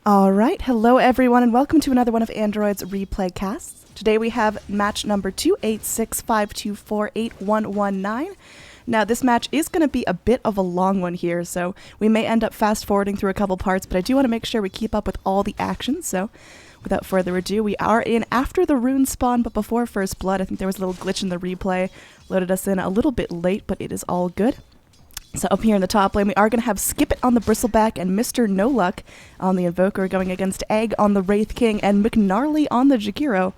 Alright, hello everyone and welcome to another one of AnneeDroid's replay casts. Today we have match number 28652481119. Now this match is going to be a bit of a long one here, so we may end up fast forwarding through a couple parts, but I do want to make sure we keep up with all the action, so without further ado, we are in after the rune spawn, but before first blood. I think there was a little glitch in the replay, loaded us in a little bit late, but it is all good. So up here in the top lane, we are going to have Skip It on the Bristleback and Mr. No Luck on the Invoker going against Egg on the Wraith King and McNarly on the Jakiro.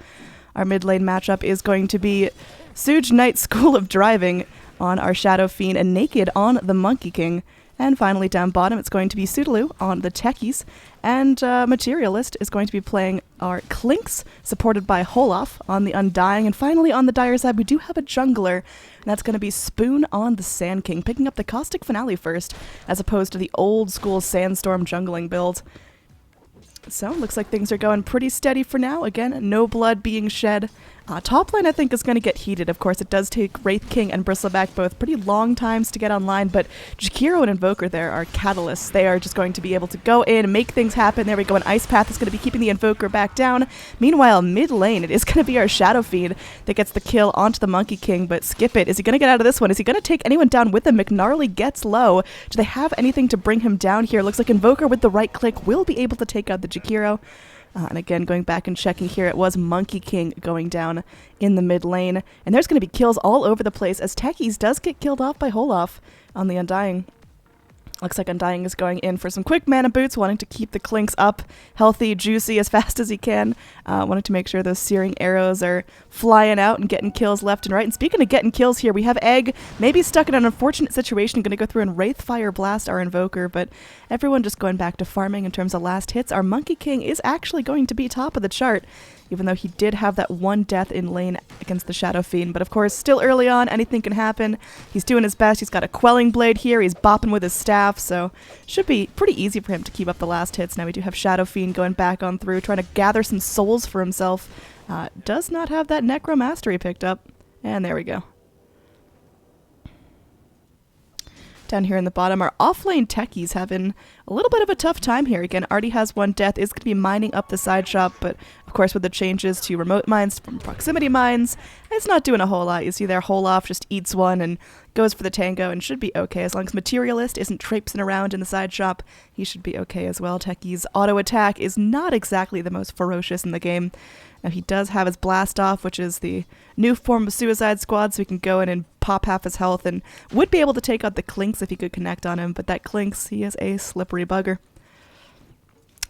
Our mid lane matchup is going to be Suge Knight School of Driving on our Shadow Fiend and Naked on the Monkey King. And finally down bottom, it's going to be Sudaloo on the Techies. And Materialist is going to be playing our Clinks, supported by Holof on the Undying. And finally on the Dire side, we do have a Jungler, and that's going to be Spoon on the Sand King, picking up the Caustic Finale first, as opposed to the old school Sandstorm jungling build. So, looks like things are going pretty steady for now. Again, no blood being shed. Top lane, I think, is going to get heated. Of course, it does take Wraith King and Bristleback both pretty long times to get online, but Jakiro and Invoker there are catalysts. They are just going to be able to go in and make things happen. There we go, an Ice Path is going to be keeping the Invoker back down. Meanwhile, mid lane, it is going to be our Shadow Fiend that gets the kill onto the Monkey King, but Skip It, is he going to get out of this one? Is he going to take anyone down with him? McNarly gets low. Do they have anything to bring him down here? Looks like Invoker with the right click will be able to take out the Jakiro. And again, going back and checking here, it was Monkey King going down in the mid lane. And there's going to be kills all over the place as Techies does get killed off by Holof on the Undying. Looks like Undying is going in for some quick mana boots, wanting to keep the Clinks up, healthy, juicy, as fast as he can. Wanting to make sure those searing arrows are flying out and getting kills left and right. And speaking of getting kills here, we have Egg, maybe stuck in an unfortunate situation, going to go through and Wraithfire Blast our Invoker, but everyone just going back to farming in terms of last hits. Our Monkey King is actually going to be top of the chart, even though he did have that one death in lane against the Shadow Fiend. But of course, still early on, anything can happen. He's doing his best. He's got a Quelling Blade here. He's bopping with his staff, so should be pretty easy for him to keep up the last hits. Now we do have Shadow Fiend going back on through, trying to gather some souls for himself. Does not have that Necromastery picked up. And there we go. Down here in the bottom, our offlane Techies having a little bit of a tough time here. Again, already has one death, is going to be mining up the side shop, but of course with the changes to remote mines from proximity mines, it's not doing a whole lot. You see there, Holof just eats one and goes for the tango and should be okay. As long as Materialist isn't traipsing around in the side shop, he should be okay as well. Techies' auto attack is not exactly the most ferocious in the game. Now he does have his blast off, which is the new form of Suicide Squad, so he can go in and pop half his health and would be able to take out the Clinks if he could connect on him, but that Clinks, he is a slippery bugger.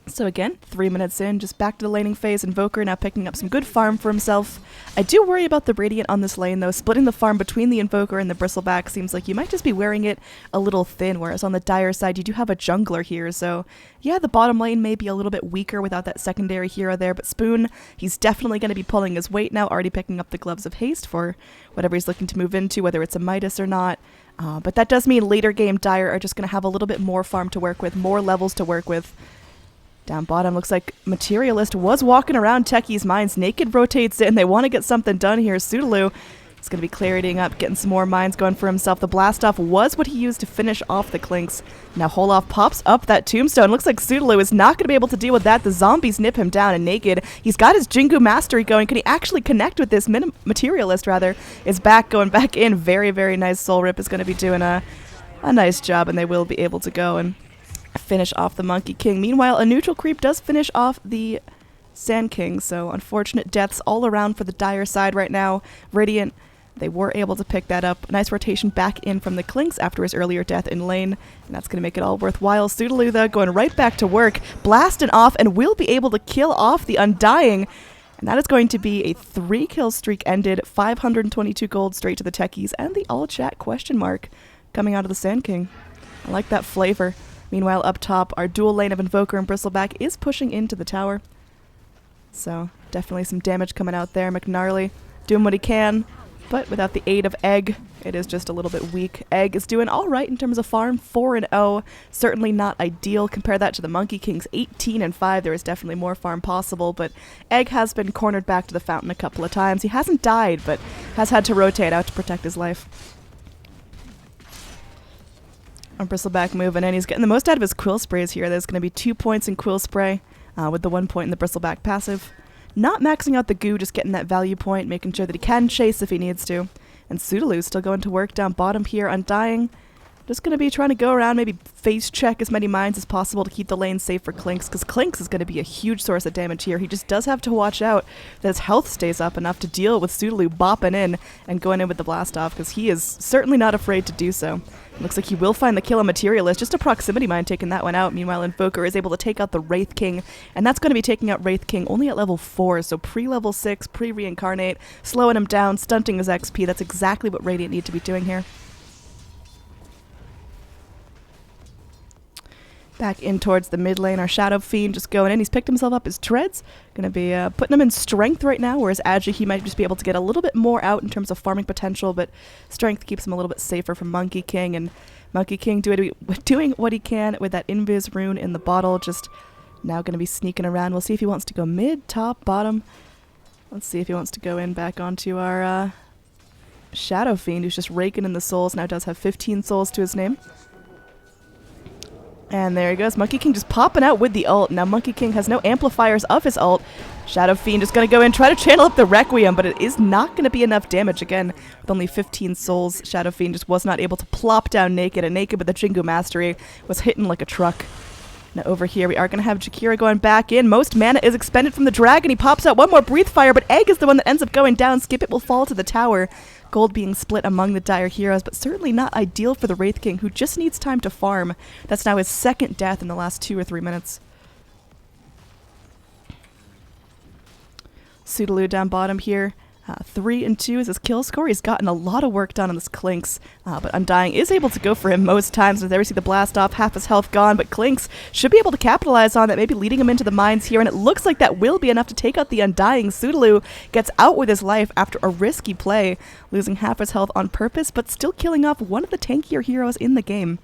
So again, 3 minutes in, just back to the laning phase. Invoker now picking up some good farm for himself. I do worry about the Radiant on this lane though. Splitting the farm between the Invoker and the Bristleback seems like you might just be wearing it a little thin, whereas on the Dire side you do have a jungler here, so yeah, the bottom lane may be a little bit weaker without that secondary hero there, but Spoon, he's definitely going to be pulling his weight now, already picking up the Gloves of Haste for whatever he's looking to move into, whether it's a Midas or not. But that does mean later game Dire are just going to have a little bit more farm to work with, more levels to work with. Down bottom, looks like Materialist was walking around Techies' mines. Naked rotates in. They want to get something done here. Sudaloo is going to be clearing up, getting some more mines going for himself. The blast off was what he used to finish off the Clinks. Now Holof pops up that tombstone. Looks like Sudaloo is not going to be able to deal with that. The zombies nip him down, and Naked, he's got his Jingu Mastery going. Can he actually connect with this? Materialist, rather, is back, going back in. Very, very nice. Soul Rip is going to be doing a nice job, and they will be able to go and finish off the Monkey King. Meanwhile, a neutral creep does finish off the Sand King, so unfortunate deaths all around for the Dire side right now. Radiant, they were able to pick that up. A nice rotation back in from the Clinks after his earlier death in lane, and that's going to make it all worthwhile. Sudaloo, though, going right back to work, blasting off, and will be able to kill off the Undying. And that is going to be a 3-kill streak ended, 522 gold straight to the Techies, and the all-chat question mark coming out of the Sand King. I like that flavor. Meanwhile, up top, our dual lane of Invoker and Bristleback is pushing into the tower. So, definitely some damage coming out there. McNarly doing what he can, but without the aid of Egg, it is just a little bit weak. Egg is doing alright in terms of farm, 4-0. Certainly not ideal. Compare that to the Monkey King's 18-5. There is definitely more farm possible, but Egg has been cornered back to the fountain a couple of times. He hasn't died, but has had to rotate out to protect his life. On Bristleback moving in. He's getting the most out of his Quill Sprays here. There's going to be 2 points in Quill Spray with the 1 point in the Bristleback passive. Not maxing out the goo, just getting that value point, making sure that he can chase if he needs to. And Sudaloo still going to work down bottom here, Undying. Just going to be trying to go around, maybe face check as many mines as possible to keep the lane safe for Clinks, because Clinks is going to be a huge source of damage here. He just does have to watch out that his health stays up enough to deal with Sudaloo bopping in and going in with the blast off, because he is certainly not afraid to do so. Looks like he will find the kill on Materialist, just a proximity mine taking that one out. Meanwhile, Invoker is able to take out the Wraith King, and that's going to be taking out Wraith King only at level 4, so pre-level 6, pre-reincarnate, slowing him down, stunting his XP. That's exactly what Radiant need to be doing here. Back in towards the mid lane, our Shadow Fiend just going in. He's picked himself up his treads. Going to be putting him in strength right now, whereas Agi, he might just be able to get a little bit more out in terms of farming potential, but strength keeps him a little bit safer from Monkey King, and Monkey King doing what he can with that Invis rune in the bottle, just now going to be sneaking around. We'll see if he wants to go mid, top, bottom. Let's see if he wants to go in back onto our Shadow Fiend, who's just raking in the souls, now does have 15 souls to his name. And there he goes. Monkey King just popping out with the ult. Now Monkey King has no amplifiers of his ult. Shadow Fiend is going to go in, try to channel up the Requiem, but it is not going to be enough damage. Again, with only 15 souls, Shadow Fiend just was not able to plop down Naked, and Naked with the Jingu Mastery was hitting like a truck. Now over here, we are going to have Jakira going back in. Most mana is expended from the dragon. He pops out one more Breathe Fire, but Egg is the one that ends up going down. Skip It will fall to the tower. Gold being split among the dire heroes, but certainly not ideal for the Wraith King, who just needs time to farm. That's now his second death in the last 2 or 3 minutes. Sudaloo down bottom here. 3 and 2 is his kill score. He's gotten a lot of work done on this Clinks, but Undying is able to go for him most times. And there we see the blast off, half his health gone, but Clinks should be able to capitalize on that, maybe leading him into the mines here, and it looks like that will be enough to take out the Undying. Sudaloo gets out with his life after a risky play, losing half his health on purpose, but still killing off one of the tankier heroes in the game.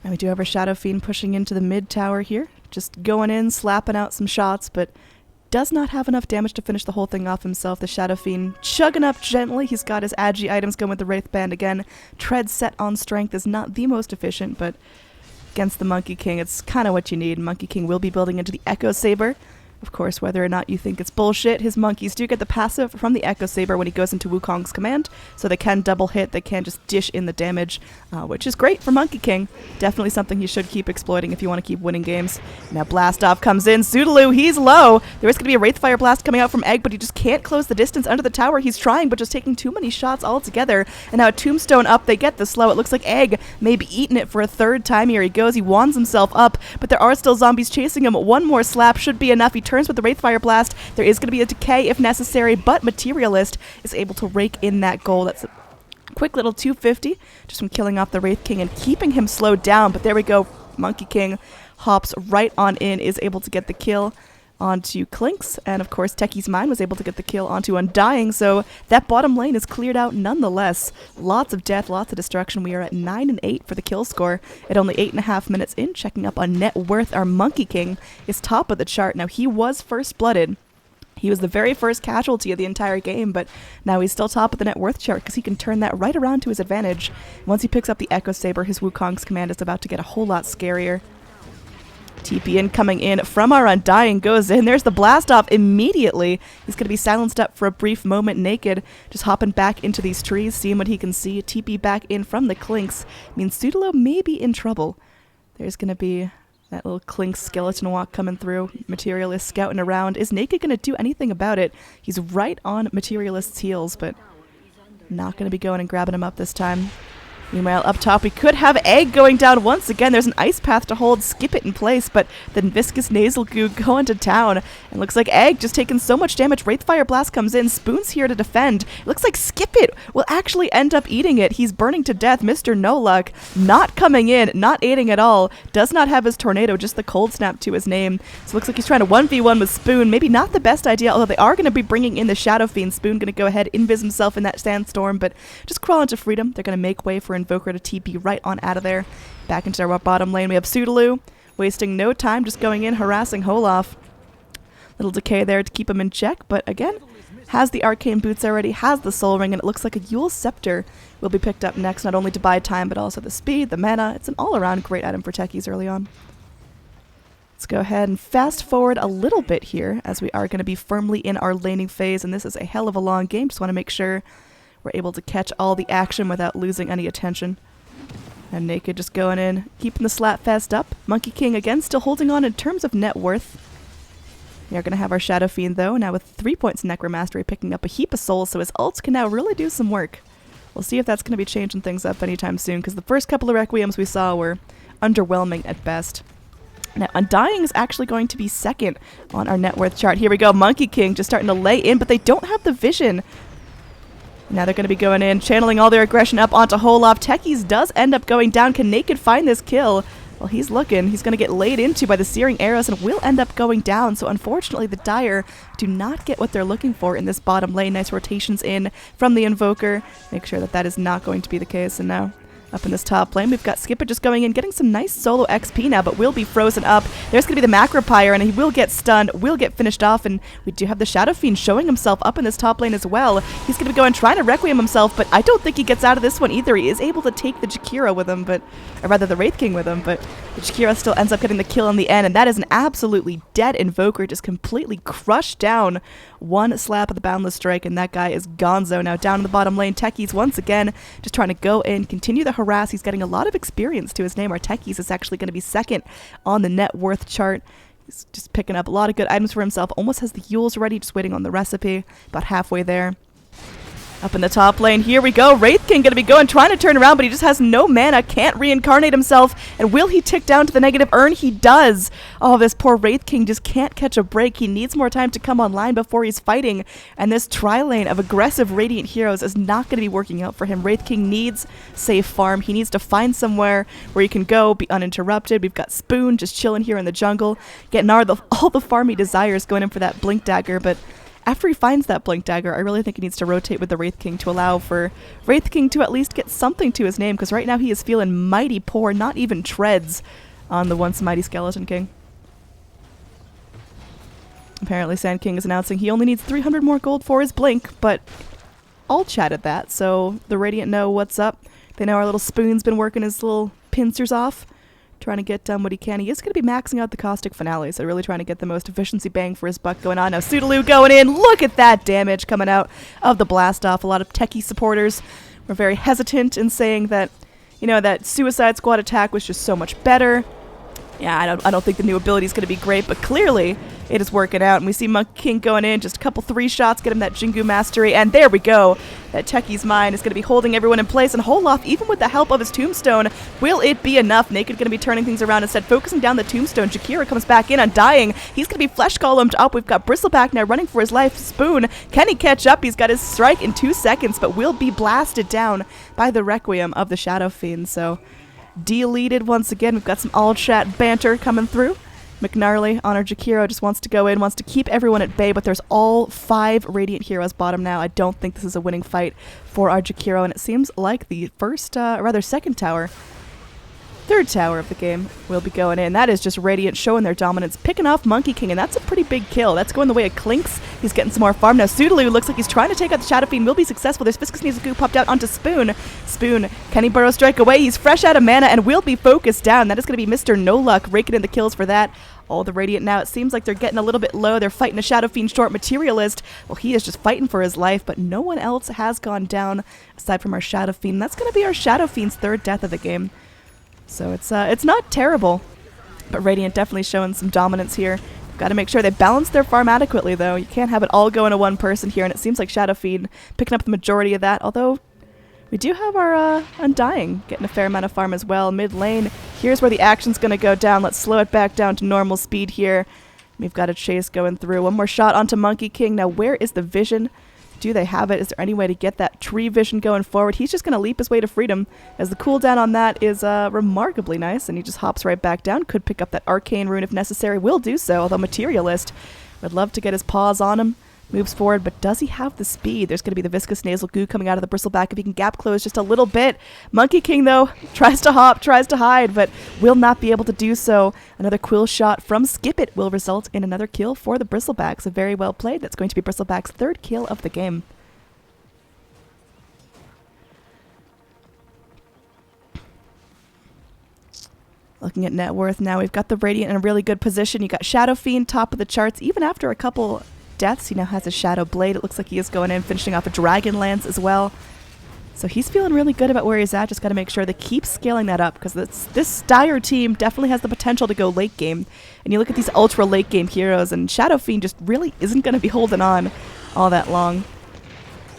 And we do have our Shadow Fiend pushing into the mid tower here. Just going in, slapping out some shots, but does not have enough damage to finish the whole thing off himself. The Shadow Fiend chugging up gently. He's got his Agi items going with the Wraith Band again. Tread set on strength is not the most efficient, but against the Monkey King, it's kind of what you need. Monkey King will be building into the Echo Saber. Of course, whether or not you think it's bullshit, his monkeys do get the passive from the Echo Saber when he goes into Wukong's command, so they can double hit, they can just dish in the damage, which is great for Monkey King. Definitely something you should keep exploiting if you want to keep winning games. Now Blast Off comes in, Sudaloo, he's low! There is going to be a Wraith Fire Blast coming out from Egg, but he just can't close the distance under the tower. He's trying, but just taking too many shots altogether. And now a Tombstone up, they get the slow. It looks like Egg may be eating it for a third time here. He goes, he wands himself up, but there are still zombies chasing him. One more slap should be enough. He turns with the Wraith Fire Blast. There is going to be a decay if necessary, but Materialist is able to rake in that gold. That's a quick little 250 just from killing off the Wraith King and keeping him slowed down. But there we go. Monkey King hops right on in, is able to get the kill onto Clinks, and of course Techies' Mine was able to get the kill onto Undying, so that bottom lane is cleared out nonetheless. Lots of death, lots of destruction. We are at 9 and 8 for the kill score at only 8.5 minutes in. Checking up on net worth, our Monkey King is top of the chart. Now he was first blooded. He was the very first casualty of the entire game, but now he's still top of the net worth chart because he can turn that right around to his advantage. Once he picks up the Echo Saber, his Wukong's command is about to get a whole lot scarier. TP in coming in from our Undying goes in. There's the blast off immediately. He's going to be silenced up for a brief moment. Naked just hopping back into these trees, seeing what he can see. TP back in from the Clinks means Sudaloo may be in trouble. There's going to be that little Clink skeleton walk coming through. Materialist scouting around. Is Naked going to do anything about it? He's right on Materialist's heels, but not going to be going and grabbing him up this time. Meanwhile, up top, we could have Egg going down once again. There's an ice path to hold, skip it in place, but then Viscous Nasal Goo going to town. And looks like Egg just taking so much damage. Wraithfire Blast comes in, Spoon's here to defend. It looks like Skip It will actually end up eating it. He's burning to death. Mr. No Luck not coming in, not aiding at all. Does not have his Tornado, just the Cold Snap to his name. So it looks like he's trying to 1v1 with Spoon. Maybe not the best idea, although they are going to be bringing in the Shadow Fiend. Spoon going to go ahead, invis himself in that sandstorm, but just crawl into freedom. They're going to make way for Invoker to TP right on out of there. Back into our bottom lane, we have Sudaloo, wasting no time, just going in, harassing Holof. Little decay there to keep him in check, but again, has the arcane boots already, has the soul ring, and it looks like a Yule scepter will be picked up next, not only to buy time, but also the speed, the mana. It's an all-around great item for Techies early on. Let's go ahead and fast forward a little bit here, as we are going to be firmly in our laning phase, and this is a hell of a long game. Just want to make sure we're able to catch all the action without losing any attention. And Naked just going in, keeping the Slapfest up. Monkey King again still holding on in terms of net worth. We are going to have our Shadow Fiend though, now with 3 points in Necromastery, picking up a heap of souls, so his ults can now really do some work. We'll see if that's going to be changing things up anytime soon, because the first couple of Requiems we saw were underwhelming at best. Now, Undying is actually going to be second on our net worth chart. Here we go, Monkey King just starting to lay in, but they don't have the vision. Now they're going to be going in, channeling all their aggression up onto Holof. Techies does end up going down. Can Naked find this kill? Well, he's looking. He's going to get laid into by the searing arrows and will end up going down. So unfortunately, the Dire do not get what they're looking for in this bottom lane. Nice rotations in from the Invoker. Make sure that that is not going to be the case. And now up in this top lane, we've got Skipper just going in, getting some nice solo XP now, but will be frozen up. There's going to be the Macropyre, and he will get stunned, will get finished off, and we do have the Shadow Fiend showing himself up in this top lane as well. He's going to be going trying to Requiem himself, but I don't think he gets out of this one either. He is able to take the Jakiro with him, or rather the Wraith King with him, but the Jakiro still ends up getting the kill in the end, and that is an absolutely dead Invoker, just completely crushed down. One slap of the Boundless Strike, and that guy is gonzo. Now down in the bottom lane, Techies once again just trying to go in, continue the harass. He's getting a lot of experience to his name. Our Techies is actually going to be second on the net worth chart. He's just picking up a lot of good items for himself. Almost has the Yules ready, just waiting on the recipe. About halfway there. Up in the top lane, here we go. Wraith King going to be going, trying to turn around, but he just has no mana, can't reincarnate himself. And will he tick down to the negative urn? He does. Oh, this poor Wraith King just can't catch a break. He needs more time to come online before he's fighting. And this tri-lane of aggressive Radiant heroes is not going to be working out for him. Wraith King needs safe farm. He needs to find somewhere where he can go, be uninterrupted. We've got Spoon just chilling here in the jungle, getting all the farm he desires, going in for that Blink Dagger, but after he finds that Blink Dagger, I really think he needs to rotate with the Wraith King to allow for Wraith King to at least get something to his name, because right now he is feeling mighty poor, not even treads on the once mighty Skeleton King. Apparently Sand King is announcing he only needs 300 more gold for his Blink, but I'll chat at that, so the Radiant know what's up. They know our little Spoon's been working his little pincers off, trying to get done what he can. He is going to be maxing out the Caustic Finale, so really trying to get the most efficiency bang for his buck going on. Now Sudaloo going in. Look at that damage coming out of the blast off. A lot of Techie supporters were very hesitant in saying that, you know, that Suicide Squad attack was just so much better. Yeah, I don't think the new ability is going to be great, but clearly it is working out. And we see Monkey King going in, just a couple 3 shots, get him that Jingu Mastery, and there we go. That Techie's mind is going to be holding everyone in place, and Holof, even with the help of his Tombstone, will it be enough? Naked going to be turning things around instead, focusing down the Tombstone. Jakiro comes back in, Undying. He's going to be Flesh Golemed up. We've got Bristleback now running for his life. Spoon, can he catch up? He's got his strike in 2 seconds, but will be blasted down by the Requiem of the Shadow Fiend, so deleted once again. We've got some all-chat banter coming through. McNarly on our Jakiro just wants to go in, wants to keep everyone at bay, but there's all 5 Radiant heroes bottom now. I don't think this is a winning fight for our Jakiro, and it seems like the second tower, third tower of the game will be going in. That is just Radiant showing their dominance, picking off Monkey King, and that's a pretty big kill. That's going the way of Clinks. He's getting some more farm. Now Sudaloo looks like he's trying to take out the Shadow Fiend, will be successful. There's Viscous Nizuku popped out onto Spoon. Spoon, can he burrow strike away? He's fresh out of mana and will be focused down. That is going to be Mr. No Luck raking in the kills for that. All the Radiant now, it seems like they're getting a little bit low. They're fighting a Shadow Fiend short. Materialist, well, he is just fighting for his life, but no one else has gone down aside from our Shadow Fiend. That's going to be our Shadow Fiend's 3rd death of the game. So it's not terrible, but Radiant definitely showing some dominance here. Got to make sure they balance their farm adequately, though. You can't have it all go into one person here, and it seems like Shadow Fiend picking up the majority of that, although we do have our Undying getting a fair amount of farm as well. Mid lane, here's where the action's going to go down. Let's slow it back down to normal speed here. We've got a chase going through. One more shot onto Monkey King. Now, where is the vision? Do they have it? Is there any way to get that tree vision going forward? He's just going to leap his way to freedom, as the cooldown on that is remarkably nice, and he just hops right back down. Could pick up that Arcane Rune if necessary. Will do so, although Materialist would love to get his paws on him. Moves forward, but does he have the speed? There's going to be the viscous nasal goo coming out of the bristleback if he can gap close just a little bit. Monkey King, though, tries to hop, tries to hide, but will not be able to do so. Another quill shot from Skip It will result in another kill for the bristleback. So very well played. That's going to be bristleback's third kill of the game. Looking at net worth now, we've got the Radiant in a really good position. You got Shadow Fiend top of the charts, even after a couple deaths. He now has a Shadow Blade. It looks like he is going in, finishing off a Dragon Lance as well. So he's feeling really good about where he's at. Just got to make sure they keep scaling that up, because this Dire team definitely has the potential to go late game. And you look at these ultra late game heroes, and Shadow Fiend just really isn't going to be holding on all that long.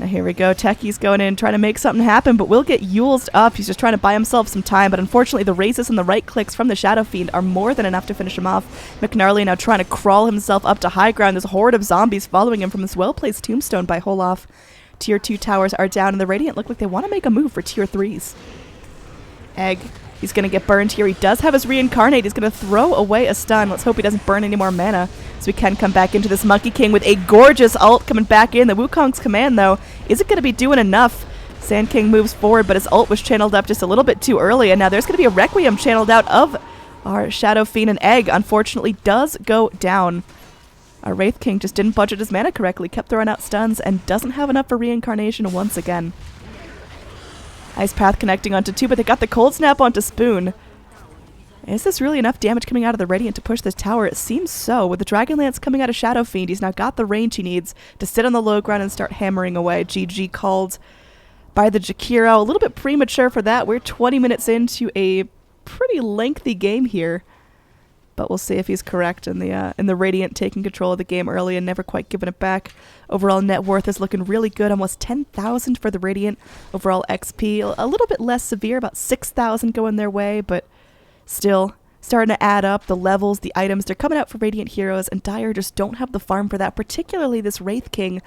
Now here we go. Techies going in, trying to make something happen, but will get Yules'd up. He's just trying to buy himself some time, but unfortunately the raises and the right clicks from the Shadow Fiend are more than enough to finish him off. McNarly now trying to crawl himself up to high ground. There's a horde of zombies following him from this well-placed tombstone by Holof. Tier 2 towers are down, and the Radiant look like they want to make a move for Tier 3s. Egg. He's going to get burned here. He does have his reincarnate. He's going to throw away a stun. Let's hope he doesn't burn any more mana, so we can come back into this Monkey King with a gorgeous ult coming back in. The Wukong's command, though, isn't going to be doing enough. Sand King moves forward, but his ult was channeled up just a little bit too early, and now there's going to be a Requiem channeled out of our Shadow Fiend, and Egg, unfortunately, does go down. Our Wraith King just didn't budget his mana correctly, kept throwing out stuns, and doesn't have enough for reincarnation once again. Ice Path connecting onto 2, but they got the Cold Snap onto Spoon. Is this really enough damage coming out of the Radiant to push this tower? It seems so. With the Dragon Lance coming out of Shadow Fiend, he's now got the range he needs to sit on the low ground and start hammering away. GG called by the Jakiro. A little bit premature for that. We're 20 minutes into a pretty lengthy game here. But we'll see if he's correct in the Radiant taking control of the game early and never quite giving it back. Overall net worth is looking really good, almost 10,000 for the Radiant. Overall XP a little bit less severe, about 6,000 going their way, but still starting to add up. The levels, the items, they're coming out for Radiant heroes, and Dire just don't have the farm for that, particularly this Wraith King.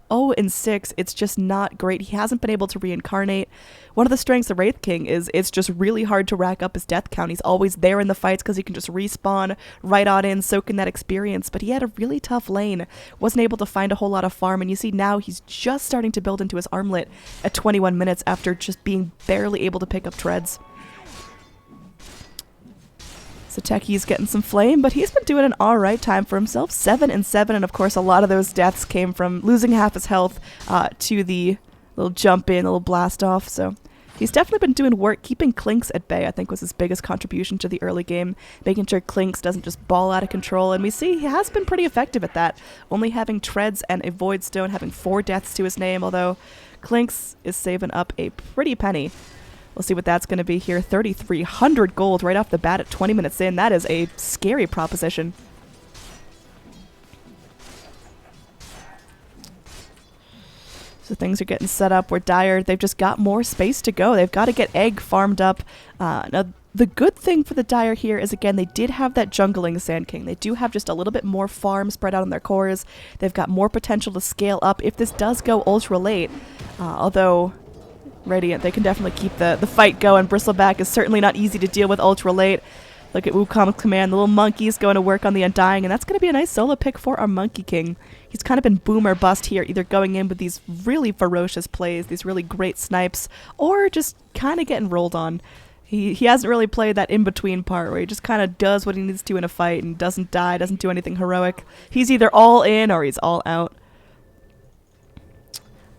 0-6, it's just not great. He hasn't been able to reincarnate. One of the strengths of Wraith King is it's just really hard to rack up his death count. He's always there in the fights because he can just respawn right on in, soak in that experience, but he had a really tough lane. Wasn't able to find a whole lot of farm, and you see now he's just starting to build into his armlet at 21 minutes after just being barely able to pick up treads. So Techies getting some flame, but he's been doing an alright time for himself. 7-7, and of course a lot of those deaths came from losing half his health to the little jump in, little blast off. So he's definitely been doing work. Keeping Clinks at bay, I think, was his biggest contribution to the early game. Making sure Clinks doesn't just ball out of control, and we see he has been pretty effective at that. Only having treads and a void stone, having 4 deaths to his name, although Clinks is saving up a pretty penny. We'll see what that's going to be here. 3,300 gold right off the bat at 20 minutes in. That is a scary proposition. So things are getting set up. We're Dire. They've just got more space to go. They've got to get Egg farmed up. Now, the good thing for the Dire here is, again, they did have that jungling Sand King. They do have just a little bit more farm spread out on their cores. They've got more potential to scale up if this does go ultra late. Although Radiant, they can definitely keep the fight going. Bristleback is certainly not easy to deal with ultra late. Look at Wukong's command. The little monkey's going to work on the Undying, and that's going to be a nice solo pick for our Monkey King. He's kind of been boom or bust here, either going in with these really ferocious plays, these really great snipes, or just kind of getting rolled on. He hasn't really played that in-between part where he just kind of does what he needs to in a fight and doesn't die, doesn't do anything heroic. He's either all in or he's all out.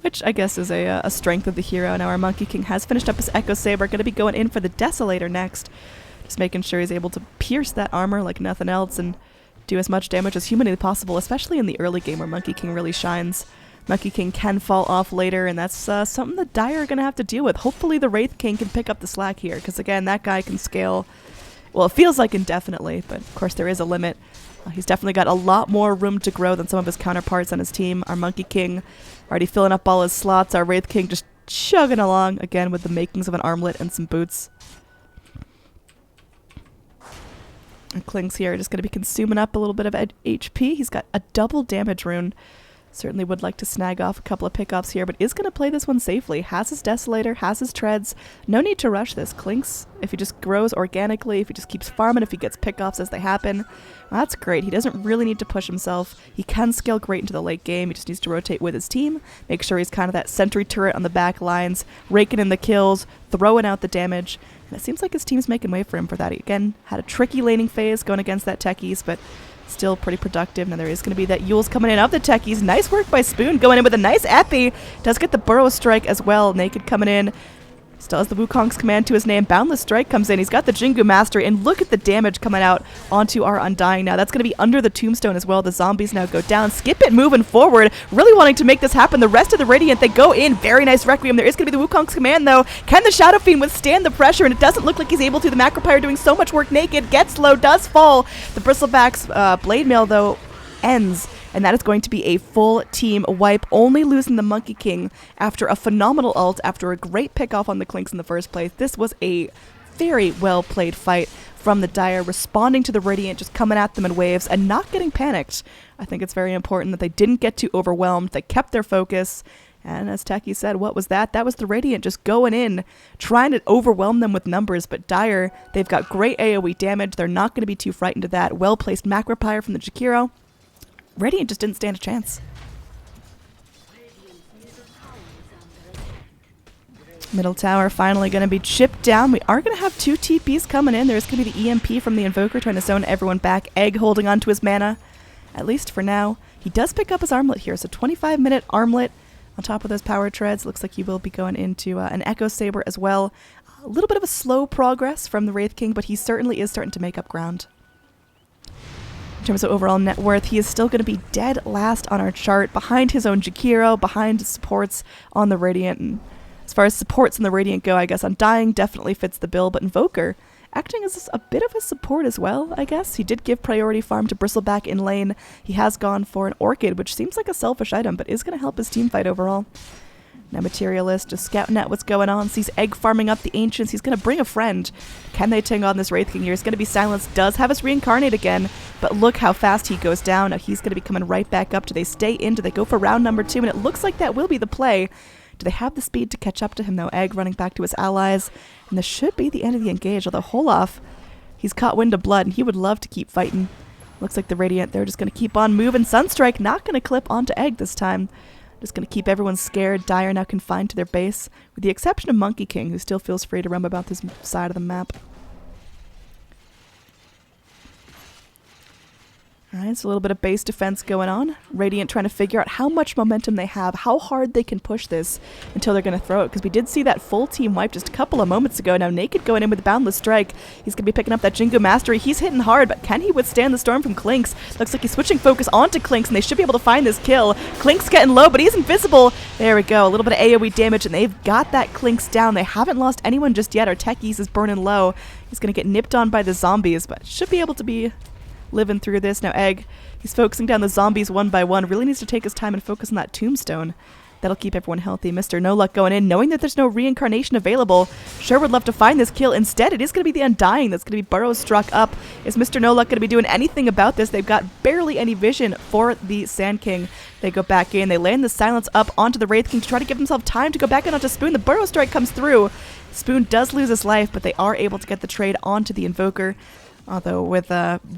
Which I guess is a strength of the hero. Now our Monkey King has finished up his Echo Saber, going to be going in for the Desolator next. Just making sure he's able to pierce that armor like nothing else and do as much damage as humanly possible, especially in the early game where Monkey King really shines. Monkey King can fall off later, and that's something the Dire are going to have to deal with. Hopefully the Wraith King can pick up the slack here, because again, that guy can scale, well, it feels like indefinitely, but of course there is a limit. He's definitely got a lot more room to grow than some of his counterparts on his team. Our Monkey King already filling up all his slots. Our Wraith King just chugging along, again with the makings of an armlet and some boots. And Kling's here just going to be consuming up a little bit of HP. He's got a double damage rune. Certainly would like to snag off a couple of pickoffs here, but is going to play this one safely. Has his Desolator, has his treads. No need to rush this. Clinks, if he just grows organically, if he just keeps farming, if he gets pickoffs as they happen, well, that's great. He doesn't really need to push himself. He can scale great into the late game. He just needs to rotate with his team, make sure he's kind of that sentry turret on the back lines, raking in the kills, throwing out the damage. And it seems like his team's making way for him for that. He, again, had a tricky laning phase going against that Techies, but still pretty productive. Now there is going to be that Yule's coming in of the Techies. Nice work by Spoon going in with a nice epi. Does get the Burrow Strike as well. Naked coming in. Still has the Wukong's command to his name. Boundless Strike comes in. He's got the Jingu Mastery, and look at the damage coming out onto our Undying now. That's going to be under the Tombstone as well. The zombies now go down. Skip it moving forward. Really wanting to make this happen. The rest of the Radiant, they go in. Very nice Requiem. There is going to be the Wukong's command, though. Can the Shadow Fiend withstand the pressure? And it doesn't look like he's able to. The Macropyre doing so much work naked. Gets low, does fall. The Bristleback's Blade Mail, though, ends. And that is going to be a full team wipe, only losing the Monkey King after a phenomenal ult, after a great pick-off on the Clinks in the first place. This was a very well-played fight from the Dire, responding to the Radiant, just coming at them in waves and not getting panicked. I think it's very important that they didn't get too overwhelmed. They kept their focus. And as Techie said, what was that? That was the Radiant just going in, trying to overwhelm them with numbers. But Dire, they've got great AoE damage. They're not going to be too frightened of that. Well-placed Macropyre from the Jakiro. Radiant just didn't stand a chance. Middle tower finally going to be chipped down. We are going to have 2 TPs coming in. There's going to be the EMP from the Invoker trying to zone everyone back. Egg holding on to his mana, at least for now. He does pick up his armlet here, so 25-minute armlet on top of those power treads. Looks like he will be going into an Echo Saber as well. A little bit of a slow progress from the Wraith King, but he certainly is starting to make up ground. In terms of overall net worth, he is still going to be dead last on our chart, behind his own Jakiro, behind supports on the Radiant. And as far as supports on the Radiant go, I guess Undying definitely fits the bill, but Invoker acting as a bit of a support as well, I guess. He did give priority farm to Bristleback in lane. He has gone for an Orchid, which seems like a selfish item, but is going to help his team fight overall. Now Materialist just scouting at what's going on, sees Egg farming up the Ancients. He's going to bring a friend. Can they ting on this Wraith King here? He's going to be silenced. Does have us reincarnate again, but look how fast he goes down. Now he's going to be coming right back up. Do they stay in? Do they go for round number 2? And it looks like that will be the play. Do they have the speed to catch up to him, though? Egg running back to his allies. And this should be the end of the engage, although Holof, he's caught wind of blood, and he would love to keep fighting. Looks like the Radiant, they're just going to keep on moving. Sunstrike not going to clip onto Egg this time. Just going to keep everyone scared. Dire now confined to their base, with the exception of Monkey King, who still feels free to roam about this side of the map. Alright, so a little bit of base defense going on. Radiant trying to figure out how much momentum they have, how hard they can push this until they're going to throw it, because we did see that full team wipe just a couple of moments ago. Now Naked going in with the Boundless Strike. He's going to be picking up that Jingu Mastery. He's hitting hard, but can he withstand the storm from Clinks? Looks like he's switching focus onto Clinks, and they should be able to find this kill. Clinks getting low, but he's invisible. There we go, a little bit of AoE damage, and they've got that Clinks down. They haven't lost anyone just yet. Our Techies is burning low. He's going to get nipped on by the zombies, but should be able to be living through this. Now Egg, he's focusing down the zombies one by one. Really needs to take his time and focus on that Tombstone. That'll keep everyone healthy. Mr. No Luck going in, knowing that there's no reincarnation available. Sure would love to find this kill. Instead, it is going to be the Undying that's going to be Burrow struck up. Is Mr. No Luck going to be doing anything about this? They've got barely any vision for the Sand King. They go back in. They land the Silence up onto the Wraith King to try to give himself time to go back in onto Spoon. The Burrow Strike comes through. Spoon does lose his life, but they are able to get the trade onto the Invoker. Although with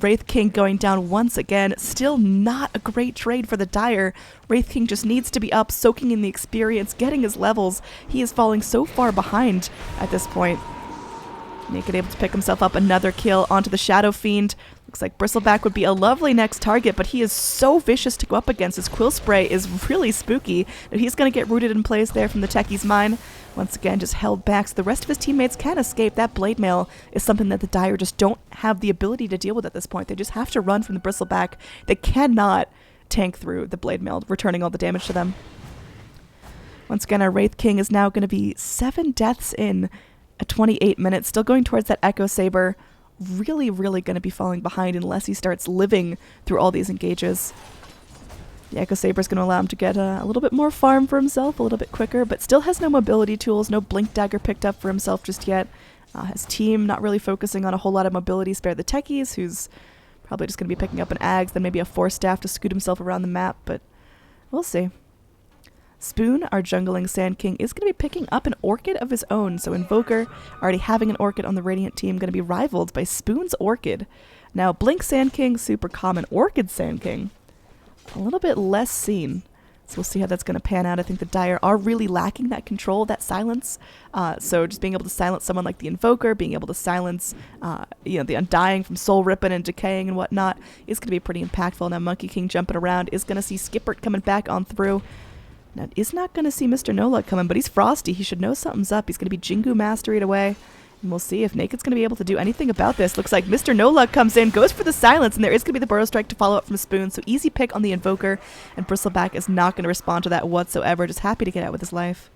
Wraith King going down once again, still not a great trade for the Dire. Wraith King just needs to be up, soaking in the experience, getting his levels. He is falling so far behind at this point. Naked able to pick himself up another kill onto the Shadow Fiend. Looks like Bristleback would be a lovely next target, but he is so vicious to go up against. His Quill Spray is really spooky. He's going to get rooted in place there from the Techie's mine. Once again, just held back so the rest of his teammates can escape. That Blade Mail is something that the Dire just don't have the ability to deal with at this point. They just have to run from the Bristleback. They cannot tank through the Blade Mail, returning all the damage to them. Once again, our Wraith King is now going to be 7 deaths in at 28 minutes, still going towards that Echo Saber. Really going to be falling behind unless he starts living through all these engages. The Echo Saber is going to allow him to get a little bit more farm for himself, a little bit quicker, but still has no mobility tools, no Blink Dagger picked up for himself just yet. His team not really focusing on a whole lot of mobility. Spare the Techies, who's probably just going to be picking up an Ags, then maybe a Force Staff to scoot himself around the map, but We'll see. Spoon, our jungling Sand King, is going to be picking up an Orchid of his own. So Invoker, already having an Orchid on the Radiant team, going to be rivaled by Spoon's Orchid. Now, Blink Sand King, super common. Orchid Sand King, a little bit less seen. So we'll see how that's going to pan out. I think the Dire are really lacking that control, that silence. So just being able to silence someone like the Invoker, being able to silence the Undying from Soul Ripping and Decaying and whatnot is going to be pretty impactful. Now Monkey King jumping around is going to see Skippert coming back on through. Now is not going to see Mr. No Luck coming, but he's Frosty. He should know something's up. He's going to be Jingu Mastered away. And we'll see if Naked's going to be able to do anything about this. Looks like Mr. No Luck comes in, goes for the silence, and there is going to be the Burrow Strike to follow up from Spoon. So easy pick on the Invoker, and Bristleback is not going to respond to that whatsoever. Just happy to get out with his life.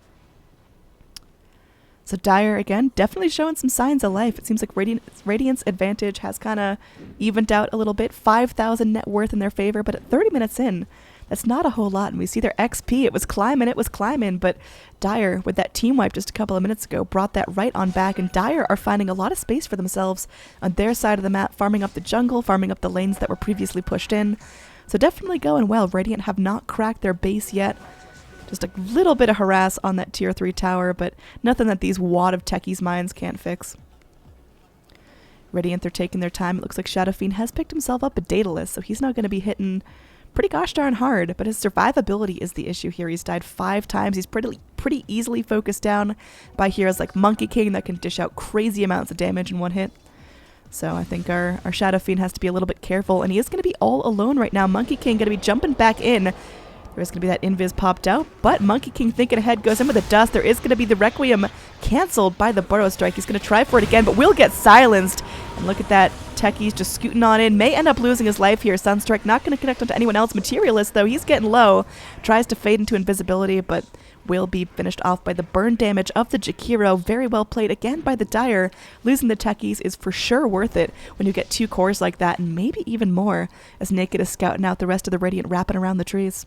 So Dire, again, definitely showing some signs of life. It seems like Radiant's advantage has kind of evened out a little bit. 5,000 net worth in their favor, but at 30 minutes in, that's not a whole lot. And we see their XP. It was climbing, but Dire, with that team wipe just a couple of minutes ago, brought that right on back. And Dire are finding a lot of space for themselves on their side of the map, farming up the jungle, farming up the lanes that were previously pushed in. So definitely going well. Radiant have not cracked their base yet. Just a little bit of harass on that tier 3 tower, but nothing that these wad of Techies mines can't fix. Radiant, they're taking their time. It looks like Shadow Fiend has picked himself up a Daedalus, so he's not going to be hitting pretty gosh darn hard, but his survivability is the issue here. He's died 5 times. He's pretty easily focused down by heroes like Monkey King that can dish out crazy amounts of damage in one hit. So I think our Shadow Fiend has to be a little bit careful, and he is going to be all alone right now. Monkey King going to be jumping back in. There's going to be that invis popped out, but Monkey King thinking ahead, goes in with the dust. There is going to be the Requiem canceled by the Burrow Strike. He's going to try for it again, but will get silenced. And look at that. Techies just scooting on in. May end up losing his life here. Sunstrike not going to connect onto anyone else. Materialist, though, he's getting low. Tries to fade into invisibility, but will be finished off by the burn damage of the Jakiro. Very well played again by the Dire. Losing the Techies is for sure worth it when you get 2 cores like that, and maybe even more, as Naked is scouting out the rest of the Radiant wrapping around the trees.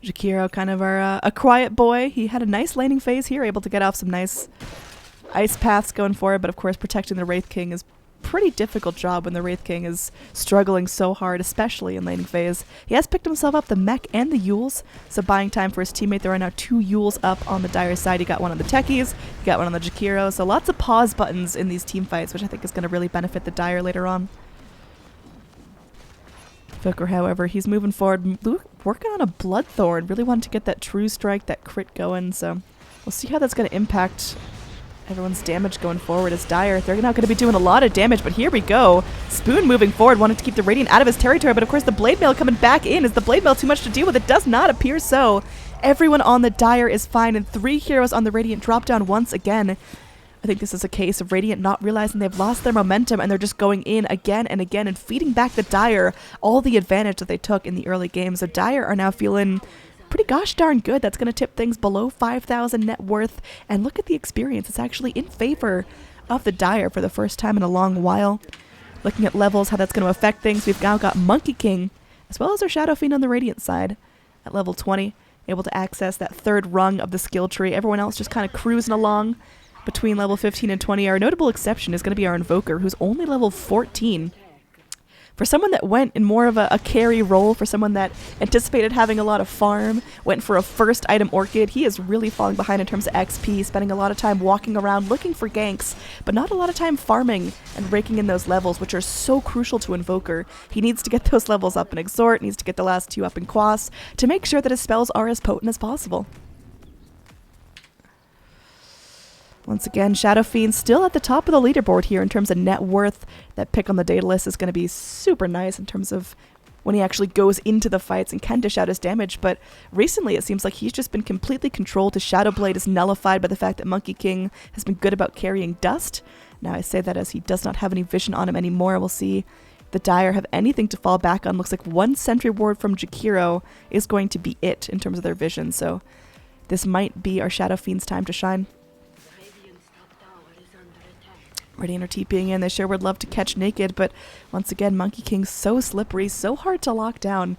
Jakiro, kind of a quiet boy. He had a nice laning phase here, able to get off some nice ice paths going forward, but of course protecting the Wraith King is pretty difficult job when the Wraith King is struggling so hard, especially in laning phase. He has picked himself up the mech and the Yules, so buying time for his teammate. There are now 2 Yules up on the Dire side. He got one on the Techies, he got one on the Jakiro, so lots of pause buttons in these team fights, which I think is going to really benefit the Dire later on. Invoker, however, he's moving forward, working on a Bloodthorn. Really wanted to get that True Strike, that crit going, so we'll see how that's going to impact everyone's damage going forward. As Dire, they're not going to be doing a lot of damage, but here we go. Spoon moving forward, wanted to keep the Radiant out of his territory, but of course the Blade Mail coming back in. Is the Blade Mail too much to deal with? It does not appear so. Everyone on the Dire is fine, and 3 heroes on the Radiant drop down once again. I think this is a case of Radiant not realizing they've lost their momentum, and they're just going in again and again and feeding back the Dire all the advantage that they took in the early game. So Dire are now feeling pretty gosh darn good. That's going to tip things below 5,000 net worth, and look at the experience. It's actually in favor of the Dire for the first time in a long while. Looking at levels, how that's going to affect things, we've now got Monkey King as well as our Shadow Fiend on the Radiant side at level 20, able to access that 3rd rung of the skill tree. Everyone else just kind of cruising along between level 15 and 20. Our notable exception is going to be our Invoker, who's only level 14. For someone that went in more of a carry role, for someone that anticipated having a lot of farm, went for a first item Orchid, he is really falling behind in terms of XP, spending a lot of time walking around looking for ganks, but not a lot of time farming and raking in those levels, which are so crucial to Invoker. He needs to get those levels up in Exhort, needs to get the last 2 up in Quas, to make sure that his spells are as potent as possible. Once again, Shadow Fiend still at the top of the leaderboard here in terms of net worth. That pick on the Daedalus is going to be super nice in terms of when he actually goes into the fights and can dish out his damage, but recently it seems like he's just been completely controlled. His Shadow Blade is nullified by the fact that Monkey King has been good about carrying dust. Now I say that as he does not have any vision on him anymore. We'll see the Dire have anything to fall back on. Looks like 1 Sentry Ward from Jakiro is going to be it in terms of their vision, so this might be our Shadow Fiend's time to shine. Radiant are TPing in. They sure would love to catch Naked, but once again, Monkey King's so slippery, so hard to lock down.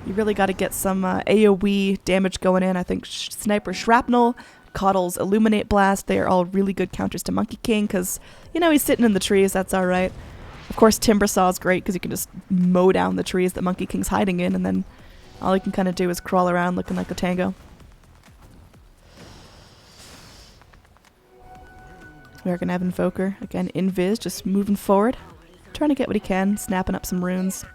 You really got to get some AoE damage going in. I think Sniper Shrapnel, Coddle's Illuminate Blast, they are all really good counters to Monkey King because, you know, he's sitting in the trees. That's all right. Of course, Timber Saw is great because you can just mow down the trees that Monkey King's hiding in, and then all you can kind of do is crawl around looking like a tango. We are going to have Invoker. Again, Invis, just moving forward. Trying to get what he can, snapping up some runes.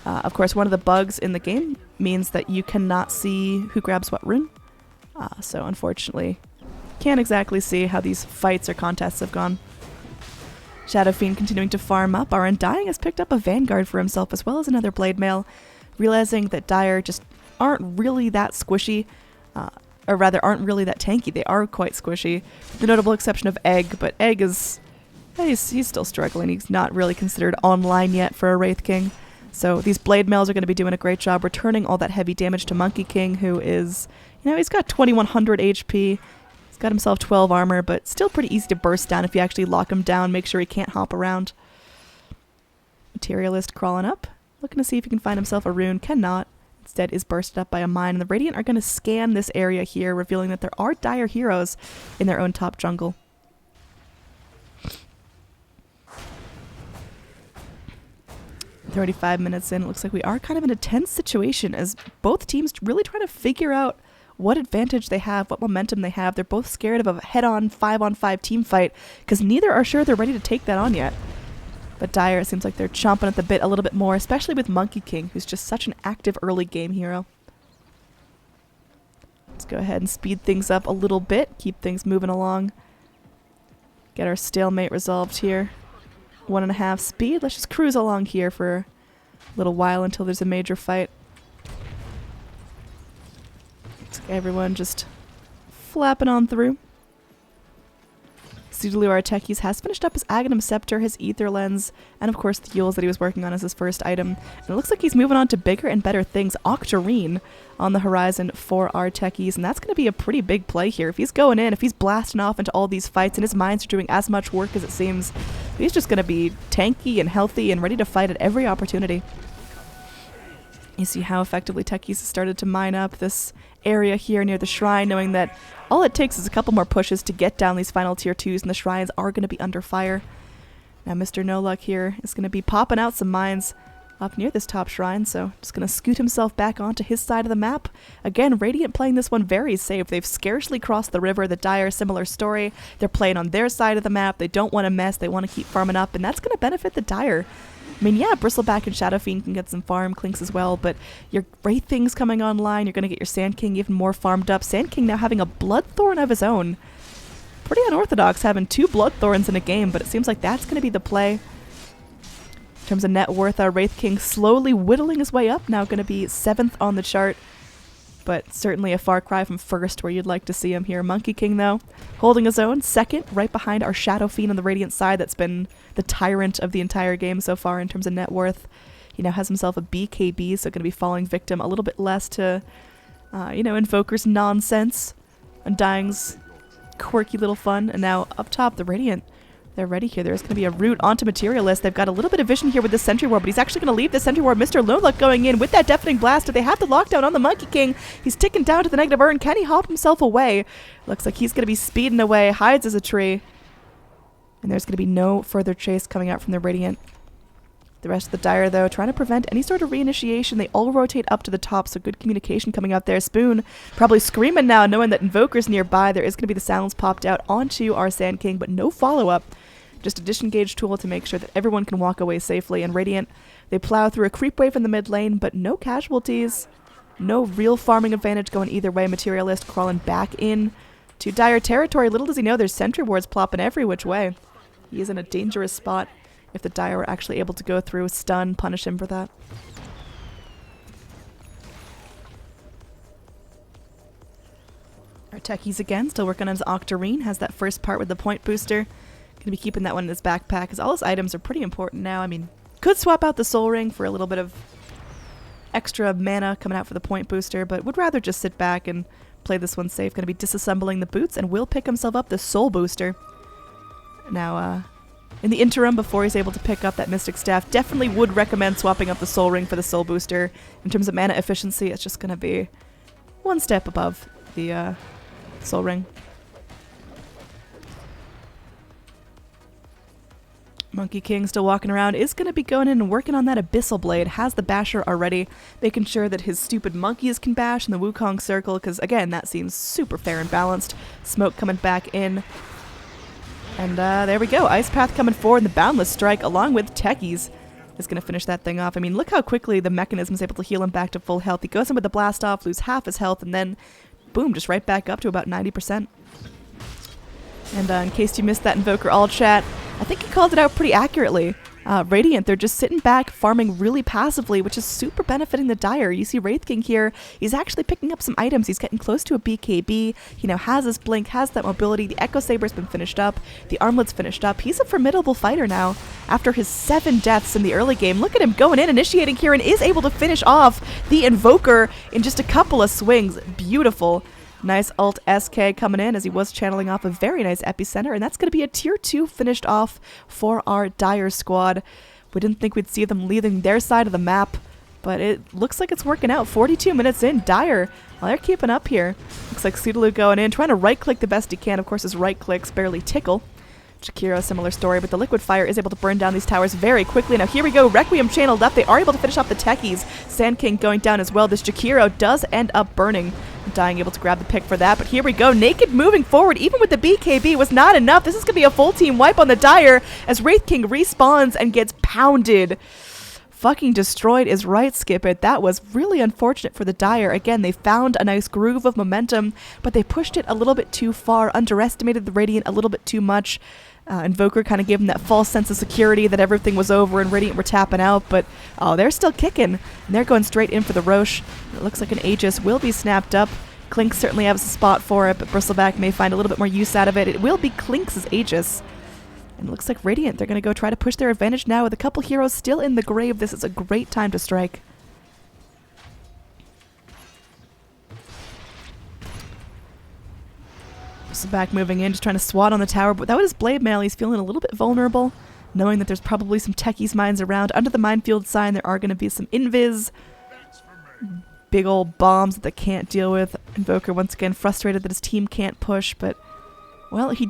Of course, one of the bugs in the game means that you cannot see who grabs what rune. So unfortunately, can't exactly see how these fights or contests have gone. Shadow Fiend continuing to farm up. Our Undying has picked up a Vanguard for himself as well as another Blade Mail, realizing that Dire just aren't really that squishy, or rather aren't really that tanky. They are quite squishy, with the notable exception of Egg, but Egg is... he's still struggling. He's not really considered online yet for a Wraith King. So these Blade Mails are going to be doing a great job returning all that heavy damage to Monkey King, who is, you know, he's got 2100 HP. He's got himself 12 armor, but still pretty easy to burst down if you actually lock him down, make sure he can't hop around. Materialist crawling up, looking to see if he can find himself a rune. Cannot. Instead is bursted up by a mine, and the Radiant are going to scan this area here, revealing that there are Dire heroes in their own top jungle. 35 minutes in, it looks like we are kind of in a tense situation as both teams really trying to figure out what advantage they have, what momentum they have. They're both scared of a head-on 5-on-5 team fight because neither are sure they're ready to take that on yet. But Dire, it seems like they're chomping at the bit a little bit more, especially with Monkey King, who's just such an active early game hero. Let's go ahead and speed things up a little bit, keep things moving along. Get our stalemate resolved here. 1.5 speed. Let's just cruise along here for a little while until there's a major fight. Looks like everyone just flapping on through. Pseudolure, our Techies, has finished up his Aghanim Scepter, his Ether Lens, and of course the Yules that he was working on as his first item. And it looks like he's moving on to bigger and better things. Octarine on the horizon for our Techies, and that's going to be a pretty big play here. If he's going in, if he's blasting off into all these fights and his mines are doing as much work as it seems, he's just going to be tanky and healthy and ready to fight at every opportunity. You see how effectively Techies has started to mine up this area here near the shrine, knowing that all it takes is a couple more pushes to get down these final tier 2s, and the shrines are going to be under fire. Now Mr. No Luck here is going to be popping out some mines up near this top shrine, so just going to scoot himself back onto his side of the map. Again, Radiant playing this one very safe. They've scarcely crossed the river. The Dire, similar story. They're playing on their side of the map. They don't want to mess. They want to keep farming up, and that's going to benefit the Dire. I mean, yeah, Bristleback and Shadow Fiend can get some farm clinks as well, but your Wraith Thing's coming online. You're going to get your Sand King even more farmed up. Sand King now having a Bloodthorn of his own. Pretty unorthodox having 2 Bloodthorns in a game, but it seems like that's going to be the play. In terms of net worth, our Wraith King slowly whittling his way up, now going to be 7th on the chart, but certainly a far cry from first where you'd like to see him here. Monkey King, though, holding his own, 2nd, right behind our Shadow Fiend on the Radiant side. That's been the tyrant of the entire game so far in terms of net worth. He now has himself a BKB, so going to be falling victim a little bit less to, Invoker's nonsense, Undying's quirky little fun. And now up top, the Radiant, they're ready here. There's going to be a route onto Materialist. They've got a little bit of vision here with the Sentry Ward, but he's actually going to leave the Sentry Ward. Mr. No Luck going in with that Deafening Blast. They have the lockdown on the Monkey King. He's ticking down to the negative urn. Can he hop himself away? Looks like he's going to be speeding away. Hides as a tree. And there's going to be no further chase coming out from the Radiant. The rest of the Dire, though, trying to prevent any sort of reinitiation. They all rotate up to the top, so good communication coming out there. Spoon probably screaming now, knowing that Invoker's nearby. There is going to be the silence popped out onto our Sand King, but no follow-up. Just a disengage tool to make sure that everyone can walk away safely. And Radiant, they plow through a creep wave in the mid lane, but no casualties. No real farming advantage going either way. Materialist crawling back in to Dire territory. Little does he know there's Sentry Wards plopping every which way. He is in a dangerous spot if the Dire were actually able to go through, stun, punish him for that. Our Techies again, still working on his Octarine. Has that first part with the point booster. Gonna be keeping that one in his backpack because all his items are pretty important now. I mean, could swap out the Soul Ring for a little bit of extra mana coming out for the point booster, but would rather just sit back and play this one safe. Gonna be disassembling the boots and will pick himself up the Soul Booster. Now, in the interim, before he's able to pick up that Mystic Staff, definitely would recommend swapping up the Soul Ring for the Soul Booster. In terms of mana efficiency, it's just gonna be one step above the Soul Ring. Monkey King still walking around, is going to be going in and working on that Abyssal Blade, has the basher already, making sure that his stupid monkeys can bash in the Wukong circle, because again, that seems super fair and balanced. Smoke coming back in. And there we go, Ice Path coming forward, and the Boundless Strike, along with Techies, is going to finish that thing off. I mean, look how quickly the mechanism is able to heal him back to full health. He goes in with the Blast Off, lose half his health, and then, boom, just right back up to about 90%. And in case you missed that Invoker all chat, I think he called it out pretty accurately. Radiant, they're just sitting back, farming really passively, which is super benefiting the Dire. You see Wraith King here, he's actually picking up some items. He's getting close to a BKB. He now has his Blink, has that mobility. The Echo Saber's been finished up. The Armlet's finished up. He's a formidable fighter now after his 7 deaths in the early game. Look at him going in, initiating here, and is able to finish off the Invoker in just a couple of swings. Beautiful. Nice ult SK coming in as he was channeling off a very nice epicenter, and that's going to be a tier 2 finished off for our Dire squad. We didn't think we'd see them leaving their side of the map, but it looks like it's working out. 42 minutes in, Dire, well, they're keeping up here. Looks like Sudaloo going in, trying to right-click the best he can. Of course, his right clicks barely tickle. Jakiro, similar story, but the Liquid Fire is able to burn down these towers very quickly. Now here we go, Requiem channeled up. They are able to finish off the Techies. Sand King going down as well. This Jakiro does end up burning. Dying able to grab the pick for that, but here we go. Naked moving forward, even with the BKB, was not enough. This is going to be a full team wipe on the Dire as Wraith King respawns and gets pounded. Fucking destroyed is right, Skip It. That was really unfortunate for the Dire. Again, they found a nice groove of momentum, but they pushed it a little bit too far, underestimated the Radiant a little bit too much. Invoker kind of gave them that false sense of security that everything was over and Radiant were tapping out, but oh, they're still kicking. And they're going straight in for the Roche. It looks like an Aegis will be snapped up. Clink certainly has a spot for it, but Bristleback may find a little bit more use out of it. It will be Klink's Aegis. And it looks like Radiant, they're going to go try to push their advantage now with a couple heroes still in the grave. This is a great time to strike. Back moving in, just trying to swat on the tower, but without his blade mail, he's feeling a little bit vulnerable, knowing that there's probably some Techies mines around. Under the minefield sign, there are going to be some invis, big old bombs that they can't deal with. Invoker, once again, frustrated that his team can't push, but, well, he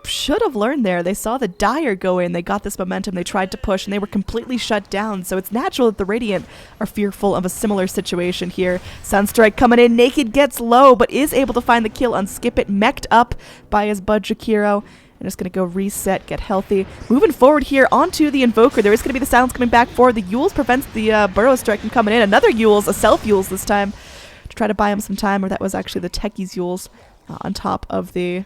should have learned there. They saw the Dire go in, they got this momentum, they tried to push, and they were completely shut down, so it's natural that the Radiant are fearful of a similar situation here. Sunstrike coming in, Naked gets low, but is able to find the kill on Skip It, mech'd up by his bud Jakiro, and just going to go reset, get healthy. Moving forward here onto the Invoker, there is going to be the silence coming back forward. The Yules prevents the Burrow Strike from coming in. Another Yules, a self-Yules this time, to try to buy him some time, or that was actually the Techies Yules on top of the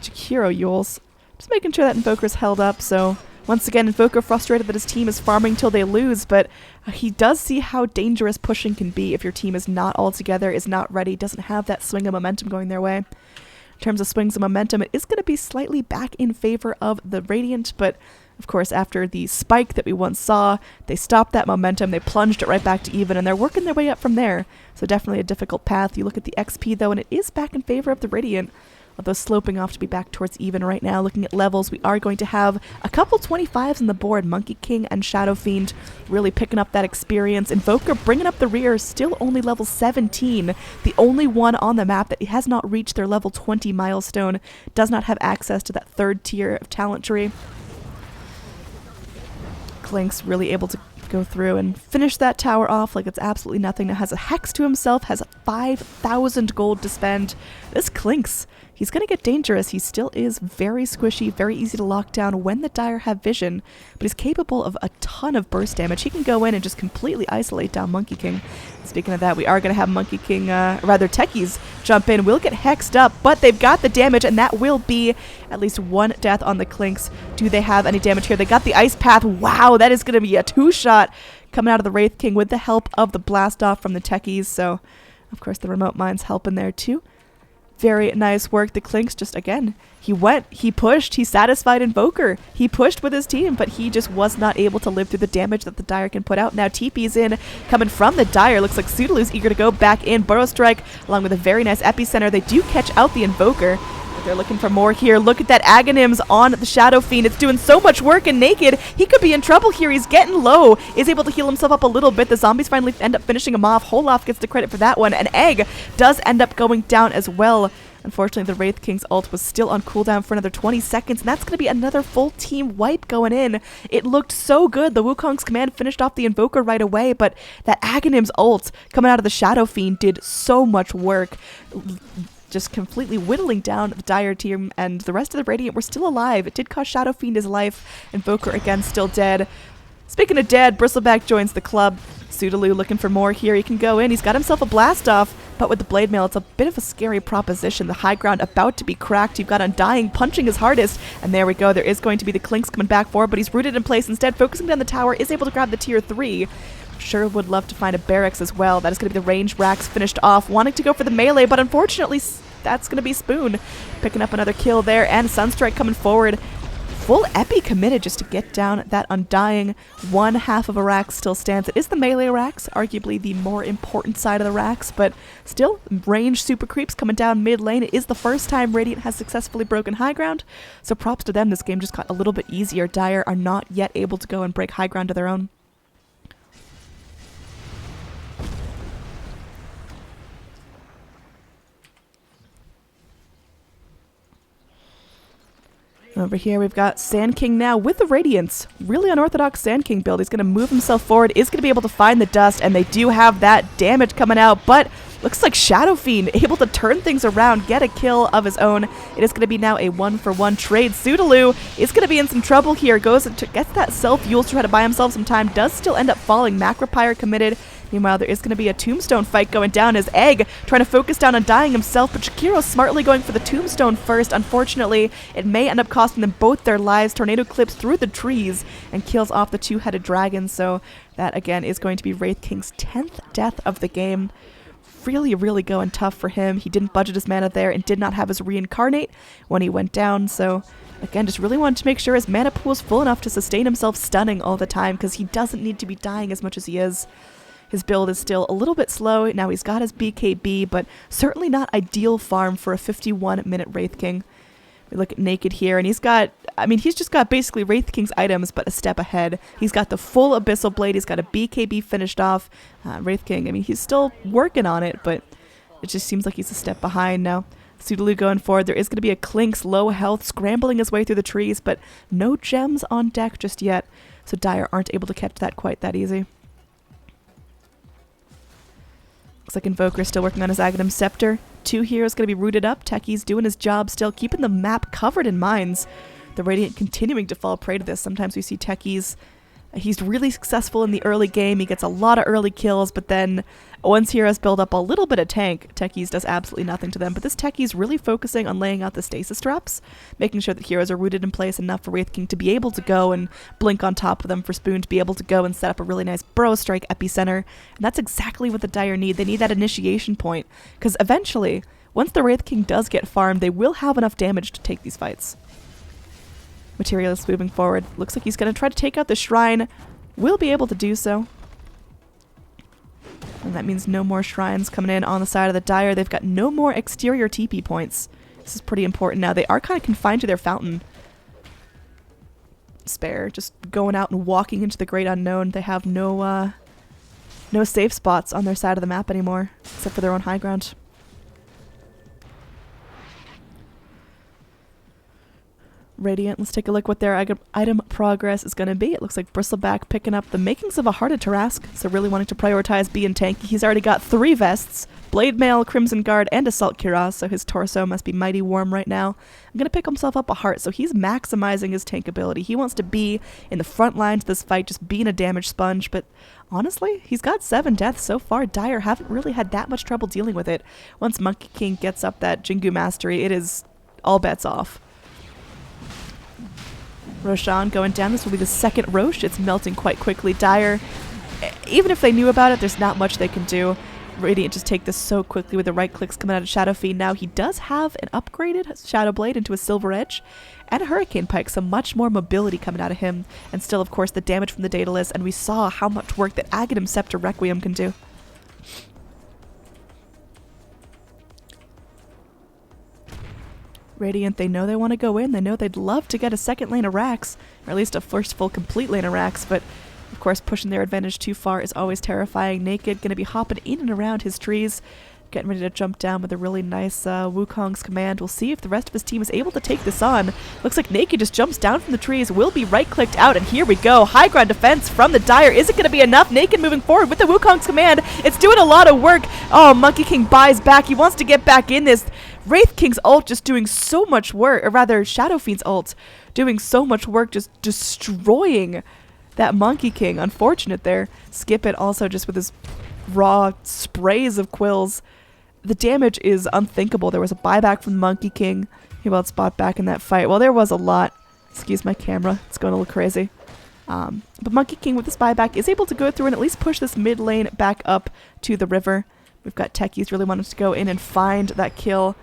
Jakiro Yules. Just making sure that Invoker's held up, so once again, Invoker frustrated that his team is farming till they lose, but he does see how dangerous pushing can be if your team is not all together, is not ready, doesn't have that swing of momentum going their way. In terms of swings of momentum, it is going to be slightly back in favor of the Radiant, but of course, after the spike that we once saw, they stopped that momentum, they plunged it right back to even, and they're working their way up from there. So definitely a difficult path. You look at the XP, though, and it is back in favor of the Radiant, although sloping off to be back towards even right now. Looking at levels, we are going to have a couple 25s on the board. Monkey King and Shadow Fiend really picking up that experience. Invoker bringing up the rear, still only level 17. The only one on the map that has not reached their level 20 milestone, does not have access to that 3rd tier of talent tree. Klink's really able to go through and finish that tower off like it's absolutely nothing. Now has a Hex to himself, has 5,000 gold to spend. This Klink's, he's going to get dangerous. He still is very squishy, very easy to lock down when the Dire have vision, but he's capable of a ton of burst damage. He can go in and just completely isolate down Monkey King. Speaking of that, we are going to have Monkey King, rather Techies, jump in. Will get hexed up, but they've got the damage, and that will be at least 1 death on the Klinks. Do they have any damage here? They got the Ice Path. Wow, that is going to be a 2-shot coming out of the Wraith King with the help of the blast off from the Techies. So, of course, the remote mine's helping there too. Very nice work. The Klinks just, again, he went, he pushed, he satisfied Invoker. He pushed with his team, but he just was not able to live through the damage that the Dire can put out. Now TP's in, coming from the Dire. Looks like Sudaloo's eager to go back in. Burrow Strike, along with a very nice epicenter. They do catch out the Invoker. But they're looking for more here. Look at that Aghanims on the Shadow Fiend. It's doing so much work, and Naked, he could be in trouble here. He's getting low. Is able to heal himself up a little bit. The zombies finally end up finishing him off. Holof gets the credit for that one. And Egg does end up going down as well. Unfortunately, the Wraith King's ult was still on cooldown for another 20 seconds, and that's going to be another full team wipe going in. It looked so good. The Wukong's command finished off the Invoker right away, but that Aghanim's ult coming out of the Shadow Fiend did so much work, just completely whittling down the Dire team, and the rest of the Radiant were still alive. It did cost Shadow Fiend his life. Invoker again still dead. Speaking of dead, Bristleback joins the club. Sudaloo looking for more here. He can go in. He's got himself a blast off, but with the blade mail, it's a bit of a scary proposition. The high ground about to be cracked. You've got Undying punching his hardest, and there we go. There is going to be the Clinks coming back forward, but he's rooted in place. Instead, focusing down the tower, is able to grab the tier 3. Sure would love to find a barracks as well. That is going to be the range racks finished off, wanting to go for the melee, but unfortunately, that's going to be Spoon picking up another kill there, and Sunstrike coming forward. Full epi committed just to get down that Undying. One half of a rack still stands. It is the melee racks, arguably the more important side of the racks, but still, range super creeps coming down mid lane. It is the first time Radiant has successfully broken high ground, so props to them. This game just got a little bit easier. Dire are not yet able to go and break high ground of their own. Over here, we've got Sand King now with the Radiance. Really unorthodox Sand King build. He's going to move himself forward, is going to be able to find the dust, and they do have that damage coming out, but looks like Shadow Fiend able to turn things around, get a kill of his own. It is going to be now a 1-for-1 trade. Sudaloo is going to be in some trouble here. Goes and gets that self-fuel to try to buy himself some time. Does still end up falling. Macropyre committed. Meanwhile, there is going to be a tombstone fight going down as Egg trying to focus down on dying himself, but Shakiro smartly going for the tombstone first. Unfortunately, it may end up costing them both their lives. Tornado clips through the trees and kills off the two-headed dragon, so that again is going to be Wraith King's 10th death of the game. Really, really going tough for him. He didn't budget his mana there and did not have his reincarnate when he went down, so again, just really wanted to make sure his mana pool is full enough to sustain himself stunning all the time, because he doesn't need to be dying as much as he is. His build is still a little bit slow. Now he's got his BKB, but certainly not ideal farm for a 51-minute Wraith King. We look at Naked here, and he's just got basically Wraith King's items, but a step ahead. He's got the full Abyssal Blade. He's got a BKB finished off. Wraith King, he's still working on it, but it just seems like he's a step behind now. Sudaloo going forward. There is going to be a Clinks, low health, scrambling his way through the trees, but no gems on deck just yet, so Dire aren't able to catch that quite that easy. Looks like Invoker still working on his Aghanim Scepter. 2 heroes going to be rooted up. Techies doing his job still, keeping the map covered in mines. The Radiant continuing to fall prey to this. Sometimes we see Techies. He's really successful in the early game. He gets a lot of early kills, but then once heroes build up a little bit of tank, Techies does absolutely nothing to them. But this Techies really focusing on laying out the stasis traps, making sure that heroes are rooted in place enough for Wraith King to be able to go and blink on top of them, for Spoon to be able to go and set up a really nice Burrow Strike epicenter. And that's exactly what the Dire need. They need that initiation point, because eventually, once the Wraith King does get farmed, they will have enough damage to take these fights. Materialist moving forward. Looks like he's going to try to take out the shrine. Will be able to do so. And that means no more shrines coming in on the side of the Dire. They've got no more exterior TP points. This is pretty important now. They are kind of confined to their fountain. Spare. Just going out and walking into the great unknown. They have no safe spots on their side of the map anymore, except for their own high ground. Radiant, let's take a look what their item progress is going to be. It looks like Bristleback picking up the makings of a Hearted Tarrasque, so really wanting to prioritize being tanky. He's already got 3 vests, Blade Mail, Crimson Guard, and Assault Cuirass, so his torso must be mighty warm right now. I'm going to pick himself up a heart, so he's maximizing his tank ability. He wants to be in the front lines of this fight, just being a damage sponge, but honestly, he's got 7 deaths so far. Dire haven't really had that much trouble dealing with it. Once Monkey King gets up that Jingu Mastery, it is all bets off. Roshan going down. This will be the second Roche. It's melting quite quickly. Dire, even if they knew about it, there's not much they can do. Radiant just take this so quickly with the right clicks coming out of Shadow Fiend. Now he does have an upgraded Shadow Blade into a Silver Edge and a Hurricane Pike, so much more mobility coming out of him. And still, of course, the damage from the Daedalus, and we saw how much work that Aghanim Scepter Requiem can do. Radiant, they know they want to go in. They know they'd love to get a second lane of racks, or at least a first full complete lane of racks, but of course pushing their advantage too far is always terrifying. Naked going to be hopping in and around his trees. getting ready to jump down with a really nice Wukong's command. We'll see if the rest of his team is able to take this on. Looks like Naked just jumps down from the trees, will be right-clicked out, and here we go. High ground defense from the Dire. Is it going to be enough? Naked moving forward with the Wukong's command. It's doing a lot of work. Oh, Monkey King buys back. He wants to get back in this. Wraith King's ult just doing so much work, or rather Shadow Fiend's ult doing so much work, just destroying that Monkey King. Unfortunate there. Skip it also just with his raw sprays of quills. The damage is unthinkable. There was a buyback from Monkey King. He will spot back in that fight. Well, there was a lot. Excuse my camera. It's going a little crazy. But Monkey King with this buyback is able to go through and at least push this mid lane back up to the river. We've got Techies really wanting to go in and find that kill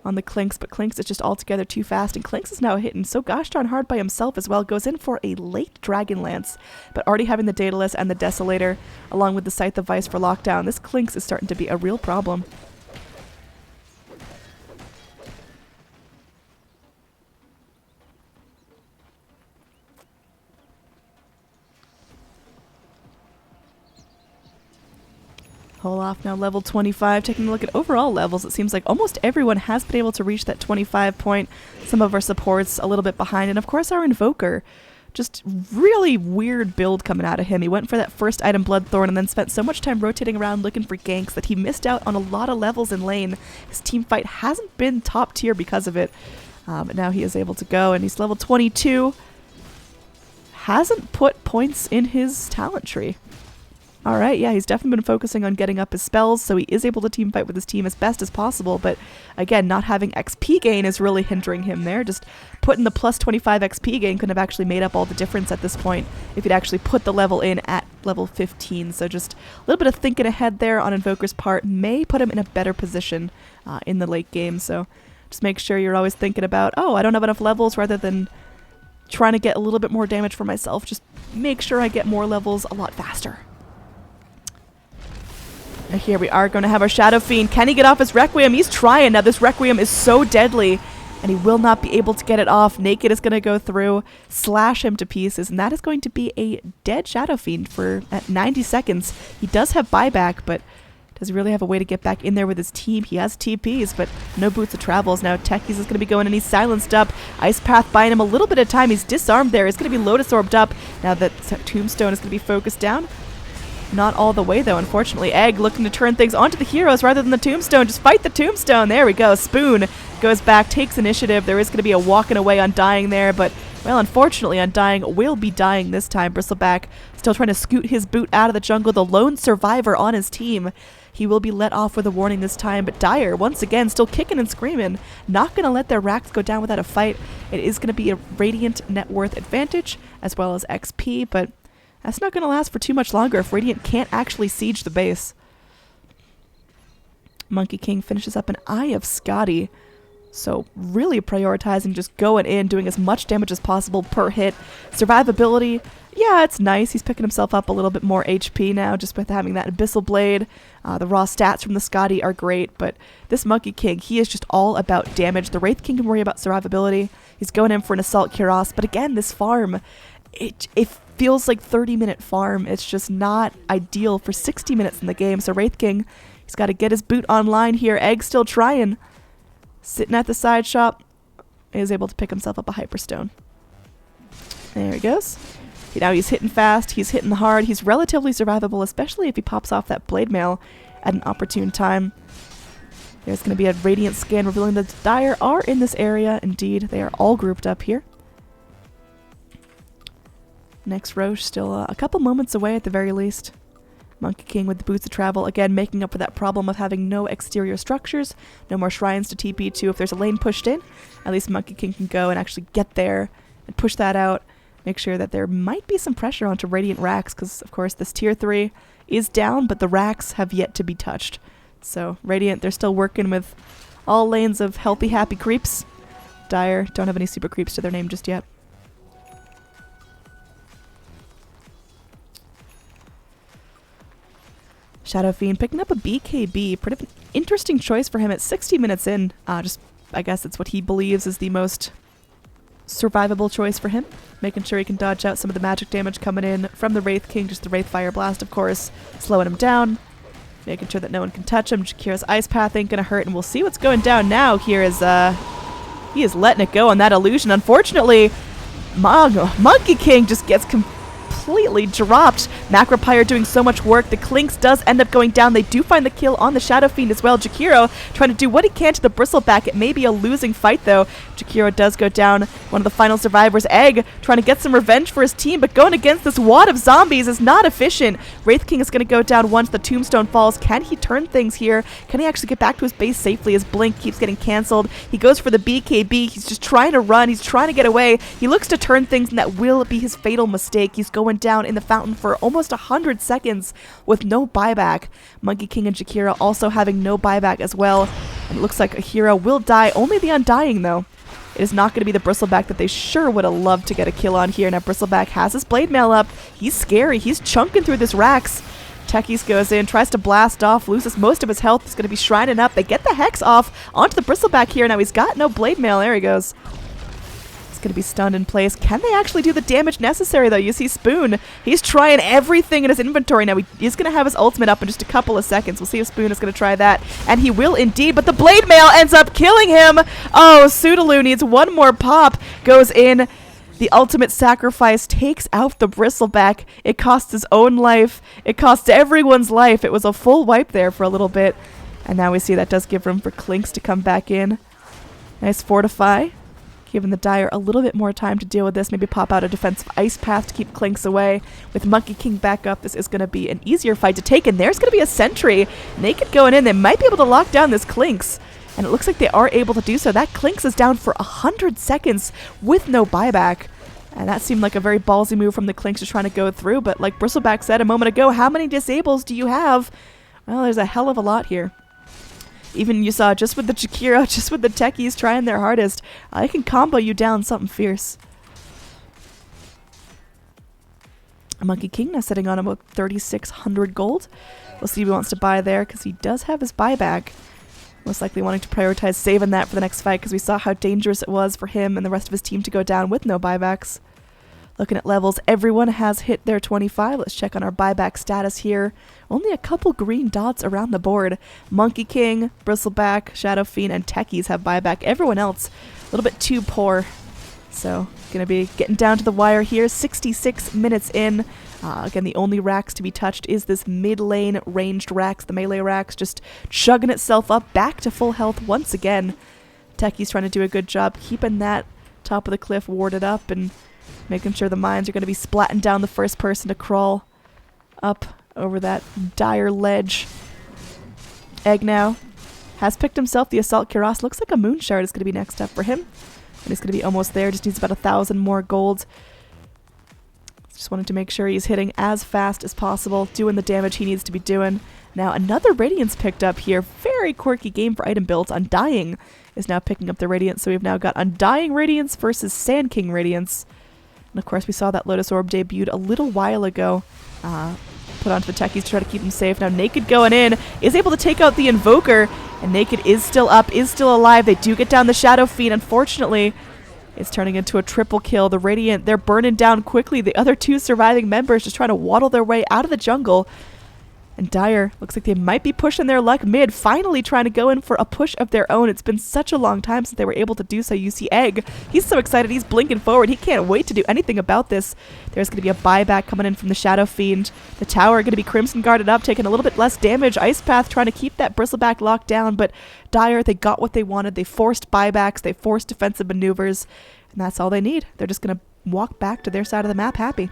on the Clinks, but Clinks is just altogether too fast, and Clinks is now hitting so gosh darn hard by himself as well. Goes in for a late Dragon Lance, but already having the Daedalus and the Desolator, along with the Scythe of Vice for lockdown, this Clinks is starting to be a real problem. Olaf now level 25. Taking a look at overall levels, it seems like almost everyone has been able to reach that 25 point. Some of our supports a little bit behind, and of course our Invoker. Just really weird build coming out of him. He went for that first item Bloodthorn and then spent so much time rotating around looking for ganks that he missed out on a lot of levels in lane. His team fight hasn't been top tier because of it. But now he is able to go, and he's level 22. Hasn't put points in his talent tree. Alright, yeah, he's definitely been focusing on getting up his spells, so he is able to team fight with his team as best as possible, but again, not having XP gain is really hindering him there. Just putting the plus 25 XP gain could have actually made up all the difference at this point if he'd actually put the level in at level 15, so just a little bit of thinking ahead there on Invoker's part may put him in a better position in the late game, so just make sure you're always thinking about, oh, I don't have enough levels, rather than trying to get a little bit more damage for myself. Just make sure I get more levels a lot faster. And here we are going to have our Shadow Fiend. Can he get off his Requiem? He's trying. Now this Requiem is so deadly, and he will not be able to get it off. Naked is going to go through, slash him to pieces, and that is going to be a dead Shadow Fiend for at 90 seconds. He does have buyback, but does he really have a way to get back in there with his team? He has TPs, but no boots of travels. Now Techies is going to be going, and he's silenced up. Ice Path buying him a little bit of time. He's disarmed there. He's going to be Lotus Orbed up. Now that Tombstone is going to be focused down. Not all the way, though, unfortunately. Egg looking to turn things onto the heroes rather than the Tombstone. Just fight the Tombstone. There we go. Spoon goes back, takes initiative. There is going to be a walking away Undying there, but, well, unfortunately, Undying will be dying this time. Bristleback still trying to scoot his boot out of the jungle. The lone survivor on his team. He will be let off with a warning this time, but Dire, once again, still kicking and screaming. Not going to let their racks go down without a fight. It is going to be a Radiant net worth advantage, as well as XP, but that's not going to last for too much longer if Radiant can't actually siege the base. Monkey King finishes up an Eye of Scotty. So really prioritizing just going in, doing as much damage as possible per hit. Survivability, yeah, it's nice. He's picking himself up a little bit more HP now just with having that Abyssal Blade. The raw stats from the Scotty are great, but this Monkey King, he is just all about damage. The Wraith King can worry about survivability. He's going in for an Assault Cuirass, but again, this farm, it feels like 30-minute farm. It's just not ideal for 60 minutes in the game. So Wraith King, he's got to get his boot online here. Egg still trying. Sitting at the side shop, is able to pick himself up a Hyperstone. There he goes. Now he's hitting fast. He's hitting hard. He's relatively survivable, especially if he pops off that Blade Mail at an opportune time. There's going to be a Radiant scan revealing that the Dire are in this area. Indeed, they are all grouped up here. Next Roche still a couple moments away at the very least. Monkey King with the boots of travel, again making up for that problem of having no exterior structures, no more shrines to TP to. If there's a lane pushed in, at least Monkey King can go and actually get there and push that out. Make sure that there might be some pressure onto Radiant racks, because of course this tier 3 is down, but the racks have yet to be touched. So Radiant, they're still working with all lanes of healthy, happy creeps. Dire don't have any super creeps to their name just yet. Shadow Fiend picking up a BKB. Pretty interesting choice for him at 60 minutes in. Just, I guess it's what he believes is the most survivable choice for him. Making sure he can dodge out some of the magic damage coming in from the Wraith King. Just the Wraith Fire Blast, of course, slowing him down. making sure that no one can touch him. Jakira's ice path ain't gonna hurt, and we'll see what's going down now. Here is he is letting it go on that illusion. Unfortunately, Monkey King just gets completely dropped. Macropyre doing so much work. The Clinks does end up going down. They do find the kill on the Shadow Fiend as well. Jakiro trying to do what he can to the Bristleback. It may be a losing fight though. Jakiro does go down. One of the final survivors. Egg trying to get some revenge for his team, but going against this wad of zombies is not efficient. Wraith King is going to go down once the tombstone falls. Can he turn things here? Can he actually get back to his base safely as Blink keeps getting canceled? He goes for the BKB. He's just trying to run. He's trying to get away. He looks to turn things, and that will be his fatal mistake. He's going down in the fountain for almost 100 seconds with no buyback. Monkey King and Jakiro also having no buyback as well. And it looks like a hero will die. Only the Undying though. It is not going to be the Bristleback that they sure would have loved to get a kill on here. Now Bristleback has his blade mail up. He's scary. He's chunking through this Rax. Techies goes in, tries to blast off, loses most of his health. He's going to be shrining up. They get the Hex off onto the Bristleback here. Now he's got no blade mail. There he goes. He's going to be stunned in place. Can they actually do the damage necessary though? You see Spoon. He's trying everything in his inventory. Now he's going to have his ultimate up in just a couple of seconds. We'll see if Spoon is going to try that. And he will indeed, but the blade mail ends up killing him. Oh, Sudaloo needs one more pop. Goes in. The ultimate sacrifice takes out the Bristleback. It costs his own life. It costs everyone's life. It was a full wipe there for a little bit. And now we see that does give room for Clinks to come back in. Nice fortify. Giving the Dire a little bit more time to deal with this. Maybe pop out a defensive ice path to keep Clinks away. With Monkey King back up, this is going to be an easier fight to take. And there's going to be a sentry. Naked going in. They might be able to lock down this Clinks. And it looks like they are able to do so. That Clinks is down for 100 seconds with no buyback. And that seemed like a very ballsy move from the Clinks just trying to go through. But like Bristleback said a moment ago, how many disables do you have? Well, there's a hell of a lot here. Even you saw just with the Jakiro, just with the Techies trying their hardest, I can combo you down something fierce. Monkey King now sitting on about 3,600 gold. We'll see if he wants to buy there because he does have his buyback. Most likely wanting to prioritize saving that for the next fight because we saw how dangerous it was for him and the rest of his team to go down with no buybacks. Looking at levels, everyone has hit their 25. Let's check on our buyback status here. Only a couple green dots around the board. Monkey King, Bristleback, Shadow Fiend, and Techies have buyback. Everyone else a little bit too poor. So, going to be getting down to the wire here. 66 minutes in. Again, the only Rax to be touched is this mid-lane ranged Rax. The melee Rax just chugging itself up back to full health once again. Techies trying to do a good job keeping that top of the cliff warded up and making sure the mines are going to be splatting down the first person to crawl up over that dire ledge. Egg now has picked himself the Assault Cuirass. Looks like a Moon Shard is going to be next up for him. And he's going to be almost there. Just needs about 1,000 more gold. Just wanted to make sure he's hitting as fast as possible, doing the damage he needs to be doing. Now another Radiance picked up here. Very quirky game for item builds. Undying is now picking up the Radiance. So we've now got Undying Radiance versus Sand King Radiance. And of course we saw that Lotus Orb debuted a little while ago. Put onto the Techies to try to keep him safe. Now Naked going in is able to take out the Invoker. And Naked is still up, is still alive. They do get down the Shadow Fiend. Unfortunately, it's turning into a triple kill. The Radiant, they're burning down quickly. The other two surviving members just trying to waddle their way out of the jungle. And Dire, looks like they might be pushing their luck mid, finally trying to go in for a push of their own. It's been such a long time since they were able to do so. You see Egg, he's so excited, he's blinking forward. He can't wait to do anything about this. There's going to be a buyback coming in from the Shadow Fiend. The tower going to be Crimson guarded up, taking a little bit less damage. Ice Path trying to keep that Bristleback locked down, but Dire, they got what they wanted. They forced buybacks, they forced defensive maneuvers, and that's all they need. They're just going to walk back to their side of the map happy.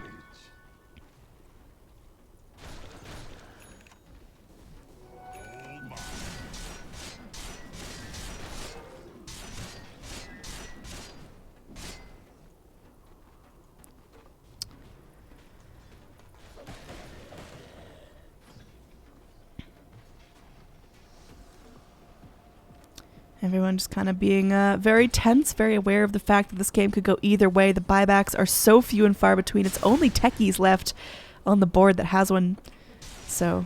Everyone just kind of being very tense, very aware of the fact that this game could go either way. The buybacks are so few and far between. It's only Techies left on the board that has one. So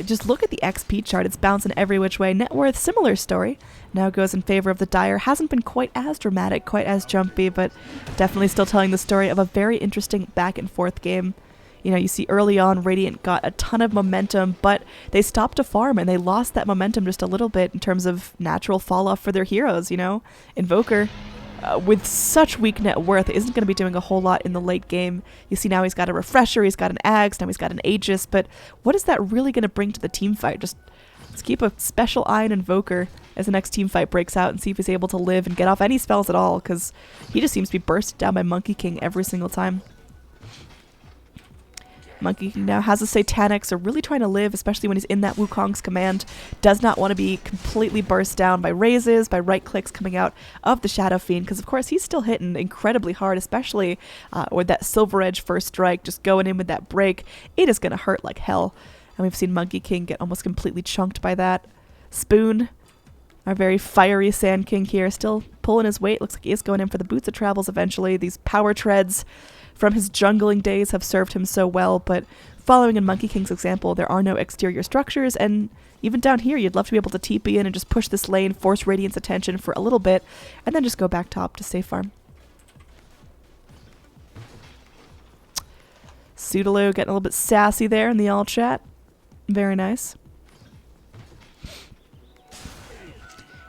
just look at the XP chart. It's bouncing every which way. Net worth, similar story. Now goes in favor of the Dire. Hasn't been quite as dramatic, quite as jumpy, but definitely still telling the story of a very interesting back and forth game. You know, you see early on Radiant got a ton of momentum, but they stopped to farm and they lost that momentum just a little bit in terms of natural fall off for their heroes, you know? Invoker, with such weak net worth, isn't going to be doing a whole lot in the late game. You see now he's got a Refresher, he's got an Axe, now he's got an Aegis, but what is that really going to bring to the team fight? Just let's keep a special eye on Invoker as the next team fight breaks out and see if he's able to live and get off any spells at all, because he just seems to be bursted down by Monkey King every single time. Monkey King now has a Satanic, so really trying to live, especially when he's in that Wukong's command. Does not want to be completely burst down by raises, by right clicks coming out of the Shadow Fiend, because of course he's still hitting incredibly hard, especially with that Silver Edge first strike, just going in with that break. It is going to hurt like hell. And we've seen Monkey King get almost completely chunked by that. Spoon, our very fiery Sand King here, still pulling his weight. Looks like he is going in for the Boots of Travels eventually. These power treads from his jungling days have served him so well, but following in Monkey King's example, there are no exterior structures, and even down here, you'd love to be able to TP in and just push this lane, force Radiant's attention for a little bit, and then just go back top to safe farm. Pseudoloo getting a little bit sassy there in the all chat. Very nice.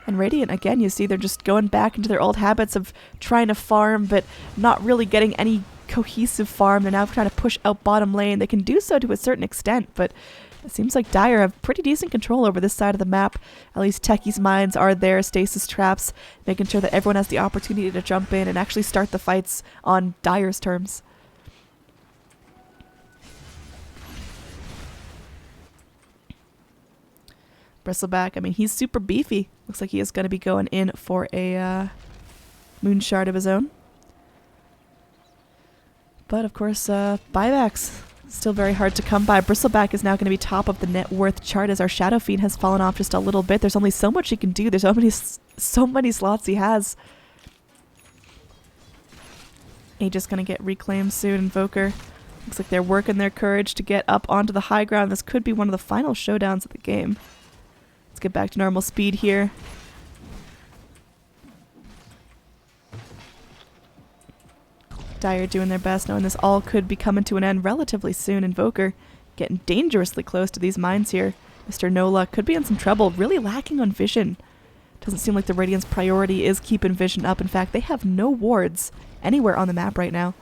And Radiant, again, you see they're just going back into their old habits of trying to farm, but not really getting any cohesive farm. They're now trying to push out bottom lane. They can do so to a certain extent, but it seems like Dire have pretty decent control over this side of the map. At least Techies' mines are there, stasis traps, making sure that everyone has the opportunity to jump in and actually start the fights on Dire's terms. Bristleback, I mean, he's super beefy. Looks like he is going to be going in for a moon shard of his own. But, of course, buybacks still very hard to come by. Bristleback is now going to be top of the net worth chart as our Shadow Fiend has fallen off just a little bit. There's only so much he can do. There's so many slots he has. Aegis going to get reclaimed soon. Invoker. Looks like they're working their courage to get up onto the high ground. This could be one of the final showdowns of the game. Let's get back to normal speed here. Dire doing their best, knowing this all could be coming to an end relatively soon. Invoker getting dangerously close to these mines here. Mr. Nola could be in some trouble, really lacking on vision. Doesn't seem like the Radiant's priority is keeping vision up. In fact, they have no wards anywhere on the map right now.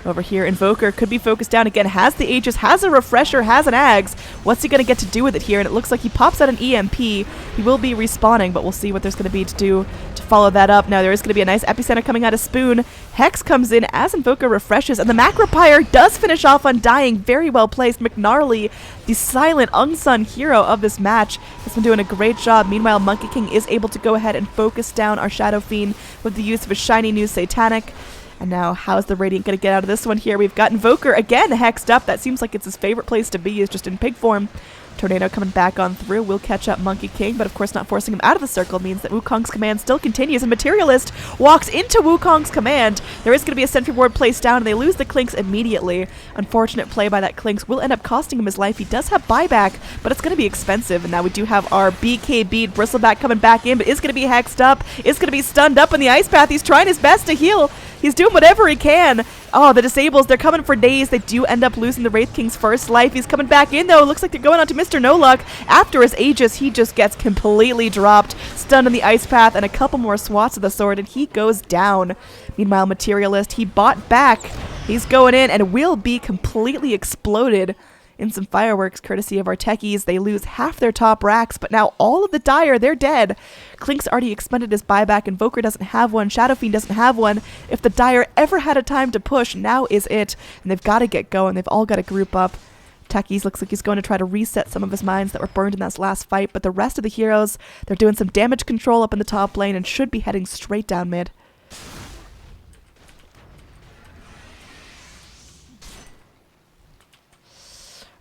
Over here, Invoker could be focused down again, has the Aegis, has a Refresher, has an Ags. What's he going to get to do with it here? And it looks like he pops out an EMP. He will be respawning, but we'll see what there's going to be to do to follow that up. Now, there is going to be a nice epicenter coming out of Spoon. Hex comes in as Invoker refreshes, and the Macropyre does finish off undying. Very well placed. McNarly, the silent, unsung hero of this match, has been doing a great job. Meanwhile, Monkey King is able to go ahead and focus down our Shadow Fiend with the use of a shiny new Satanic. And now, how's the Radiant going to get out of this one here? We've got Invoker again hexed up. That seems like it's his favorite place to be, is just in pig form. Tornado coming back on through will catch up Monkey King, but of course not forcing him out of the circle means that Wukong's command still continues, and Materialist walks into Wukong's command. There is going to be a sentry ward placed down, and they lose the Clinks immediately. Unfortunate play by that Clinks will end up costing him his life. He does have buyback, but it's going to be expensive, and now we do have our BKB Bristleback coming back in, but is going to be hexed up, is going to be stunned up in the Ice Path. He's trying his best to heal. He's doing whatever he can. Oh, the disables, they're coming for days. They do end up losing the Wraith King's first life. He's coming back in, though. Looks like they're going on to Mr. No Luck. After his Aegis, he just gets completely dropped, stunned in the Ice Path, and a couple more swats of the sword, and he goes down. Meanwhile, Materialist, he bought back. He's going in and will be completely exploded in some fireworks, courtesy of our Techies. They lose half their top racks, but now all of the Dire, they're dead. Klink's already expended his buyback. Invoker doesn't have one. Shadow Fiend doesn't have one. If the Dire ever had a time to push, now is it. And they've got to get going. They've all got to group up. Techies looks like he's going to try to reset some of his mines that were burned in that last fight, but the rest of the heroes, they're doing some damage control up in the top lane and should be heading straight down mid.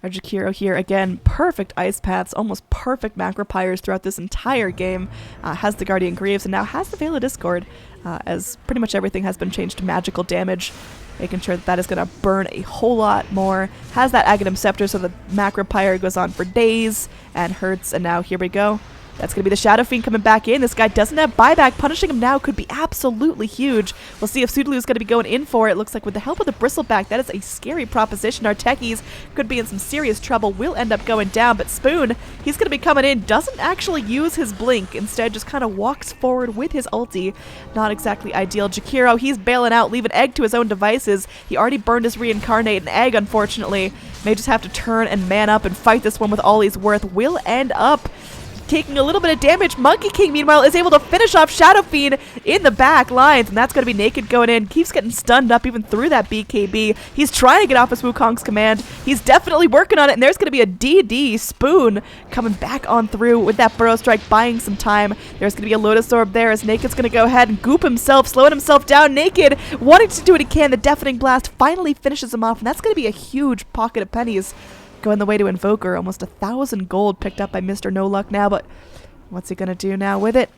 Our Jakiro here, again, perfect ice paths, almost perfect Macropyres throughout this entire game, has the Guardian Greaves, and now has the Veil of Discord, as pretty much everything has been changed to magical damage, making sure that that is going to burn a whole lot more. Has that Aghanim Scepter, so the Macropyre goes on for days and hurts, and now here we go. That's going to be the Shadow Fiend coming back in. This guy doesn't have buyback. Punishing him now could be absolutely huge. We'll see if Sudolu is going to be going in for it. Looks like with the help of the Bristleback, that is a scary proposition. Our Techies could be in some serious trouble. Will end up going down, but Spoon, he's going to be coming in. Doesn't actually use his blink. Instead, just kind of walks forward with his ulti. Not exactly ideal. Jakiro, he's bailing out, leaving Egg to his own devices. He already burned his Reincarnate, and Egg, unfortunately, may just have to turn and man up and fight this one with all he's worth. Will end up taking a little bit of damage. Monkey King, meanwhile, is able to finish off Shadow Fiend in the back lines, and that's going to be Naked going in. Keeps getting stunned up even through that BKB. He's trying to get off his Wukong's command. He's definitely working on it, and there's going to be a DD Spoon coming back on through with that Burrow Strike, buying some time. There's going to be a Lotus Orb there as Naked's going to go ahead and goop himself, slowing himself down. Naked wanting to do what he can. The Deafening Blast finally finishes him off, and that's going to be a huge pocket of pennies going the way to Invoker. Almost 1,000 gold picked up by Mr. No Luck now, but what's he going to do now with it?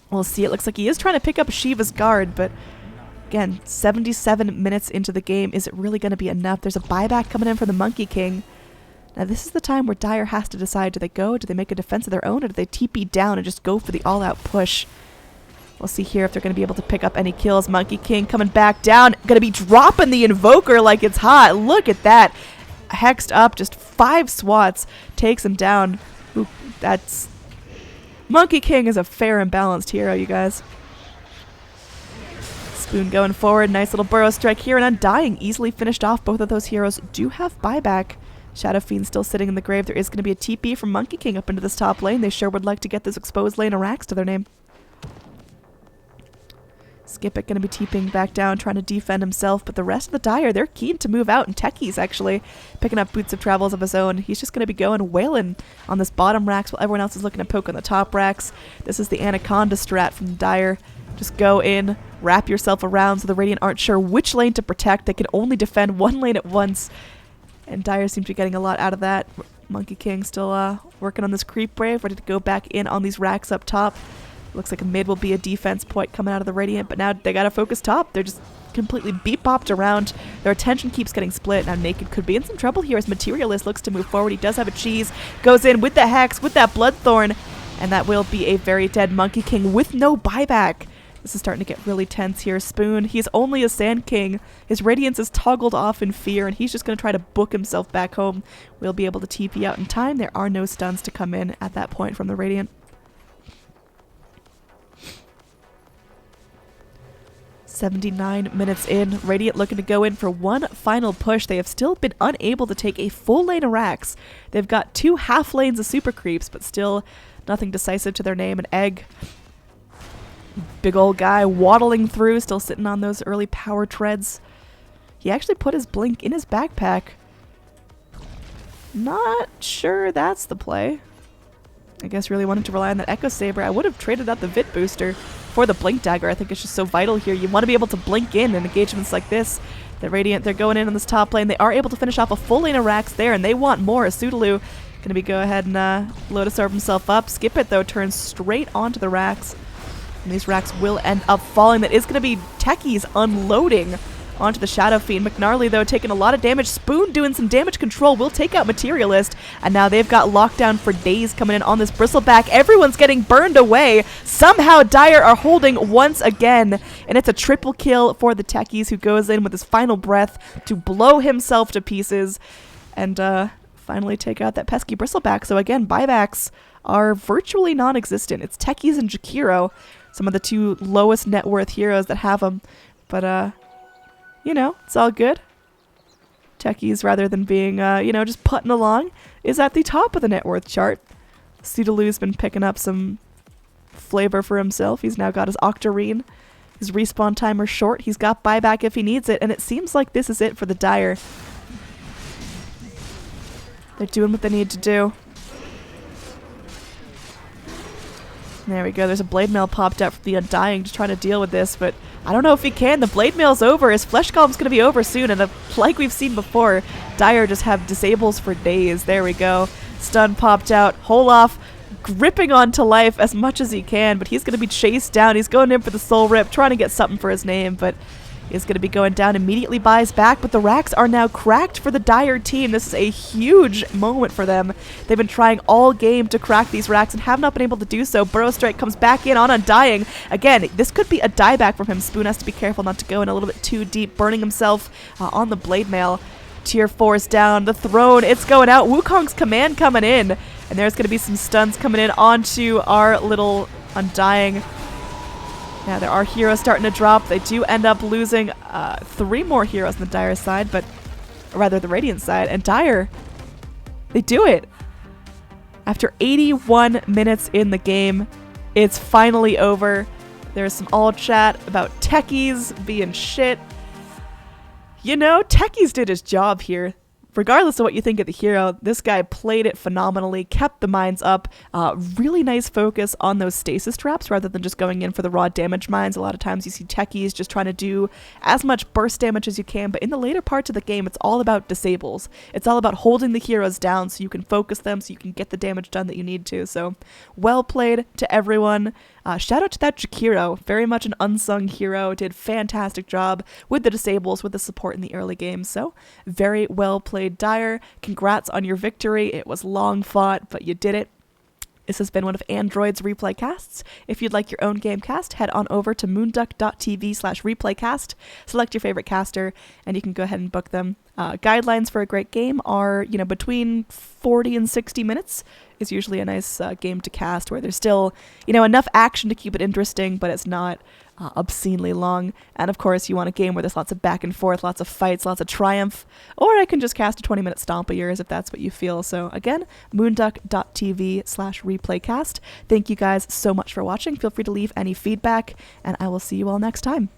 We'll see. It looks like he is trying to pick up Shiva's guard, but again, 77 minutes into the game. Is it really going to be enough? There's a buyback coming in for the Monkey King. Now this is the time where Dire has to decide, do they go, do they make a defense of their own, or do they TP down and just go for the all-out push? We'll see here if they're going to be able to pick up any kills. Monkey King coming back down, going to be dropping the Invoker like it's hot. Look at that. Hexed up, just 5 swats, takes him down. Ooh, that's... Monkey King is a fair and balanced hero, you guys. Spoon going forward, nice little Burrow Strike here, and Undying easily finished off. Both of those heroes do have buyback. Shadow Fiend still sitting in the grave. There is going to be a TP from Monkey King up into this top lane. They sure would like to get this exposed lane of Rax to their name. Skip it going to be TPing back down, trying to defend himself, but the rest of the Dire, they're keen to move out, and Techies actually picking up boots of travels of his own. He's just going to be going wailing on this bottom Rax while everyone else is looking to poke on the top Rax. This is the Anaconda strat from the Dire. Just go in, wrap yourself around so the Radiant aren't sure which lane to protect. They can only defend one lane at once, and Dire seems to be getting a lot out of that. Monkey King still working on this creep wave, ready to go back in on these Rax up top. Looks like a mid will be a defense point coming out of the Radiant, but now they gotta focus top. They're just completely beep-bopped around. Their attention keeps getting split. Now Naked could be in some trouble here as Materialist looks to move forward. He does have a cheese. Goes in with the Hex, with that Bloodthorn, and that will be a very dead Monkey King with no buyback. This is starting to get really tense here. Spoon, he's only a Sand King. His Radiance is toggled off in fear, and he's just going to try to book himself back home. We'll be able to TP out in time. There are no stuns to come in at that point from the Radiant. 79 minutes in. Radiant looking to go in for one final push. They have still been unable to take a full lane of Rax. They've got 2 half lanes of super creeps, but still nothing decisive to their name. An Egg, big old guy waddling through, still sitting on those early power treads. He actually put his blink in his backpack. Not sure that's the play. I guess really wanted to rely on that Echo Saber. I would have traded out the Vit booster for the Blink Dagger. I think it's just so vital here. You want to be able to blink in engagements like this. The Radiant, they're going in on this top lane. They are able to finish off a full lane of Rax there, and they want more. Sudolu going to be go ahead and Lotus Orb himself up. Skip it, though, turns straight onto the Rax. And these Rax will end up falling. That is going to be Techies unloading onto the Shadow Fiend. McNarly, though, taking a lot of damage. Spoon doing some damage control will take out Materialist. And now they've got lockdown for days coming in on this Bristleback. Everyone's getting burned away. Somehow Dire are holding once again. And it's a triple kill for the Techies, who goes in with his final breath to blow himself to pieces. And finally take out that pesky Bristleback. So again, buybacks are virtually non-existent. It's Techies and Jakiro, some of the 2 lowest net worth heroes that have them. But you know, it's all good. Techies, rather than being, you know, just putting along, is at the top of the net worth chart. Sudolu's been picking up some flavor for himself. He's now got his Octarine. His respawn timer short. He's got buyback if he needs it, and it seems like this is it for the Dire. They're doing what they need to do. There we go. There's a Blade Mail popped out from the Undying to try to deal with this, but I don't know if he can. The Blade Mail's over. His Flesh Golem's going to be over soon, and like we've seen before, Dire just have disables for days. There we go. Stun popped out. Holof gripping onto life as much as he can, but he's going to be chased down. He's going in for the Soul Rip, trying to get something for his name, but is going to be going down, immediately buys back, but the racks are now cracked for the Dire team. This is a huge moment for them. They've been trying all game to crack these racks and have not been able to do so. Burrow Strike comes back in on Undying. Again, this could be a dieback from him. Spoon has to be careful not to go in a little bit too deep, burning himself on the blade mail. Tier 4's down. The throne, it's going out. Wukong's command coming in. And there's going to be some stuns coming in onto our little Undying. Now, there are heroes starting to drop. They do end up losing 3 more heroes on the Dire side, but or rather the Radiant side. And Dire, they do it. After 81 minutes in the game, it's finally over. There's some all chat about Techies being shit. You know, Techies did his job here. Regardless of what you think of the hero, this guy played it phenomenally, kept the mines up. Really nice focus on those stasis traps rather than just going in for the raw damage mines. A lot of times you see Techies just trying to do as much burst damage as you can, but in the later parts of the game, it's all about disables. It's all about holding the heroes down so you can focus them, so you can get the damage done that you need to. So, well played to everyone. Shout out to that Jakiro, very much an unsung hero, did fantastic job with the disables, with the support in the early game, so very well played Dire. Congrats on your victory. It was long fought, but you did it. This has been one of AnneeDroid's replay casts. If you'd like your own game cast, head on over to moonducktv/replaycast, select your favorite caster, and you can go ahead and book them. Guidelines for a great game are, between 40 and 60 minutes is usually a nice game to cast where there's still, enough action to keep it interesting, but it's not obscenely long. And of course, you want a game where there's lots of back and forth, lots of fights, lots of triumph, or I can just cast a 20-minute stomp of yours if that's what you feel. So again, moonducktv/replaycast. Thank you guys so much for watching. Feel free to leave any feedback, and I will see you all next time.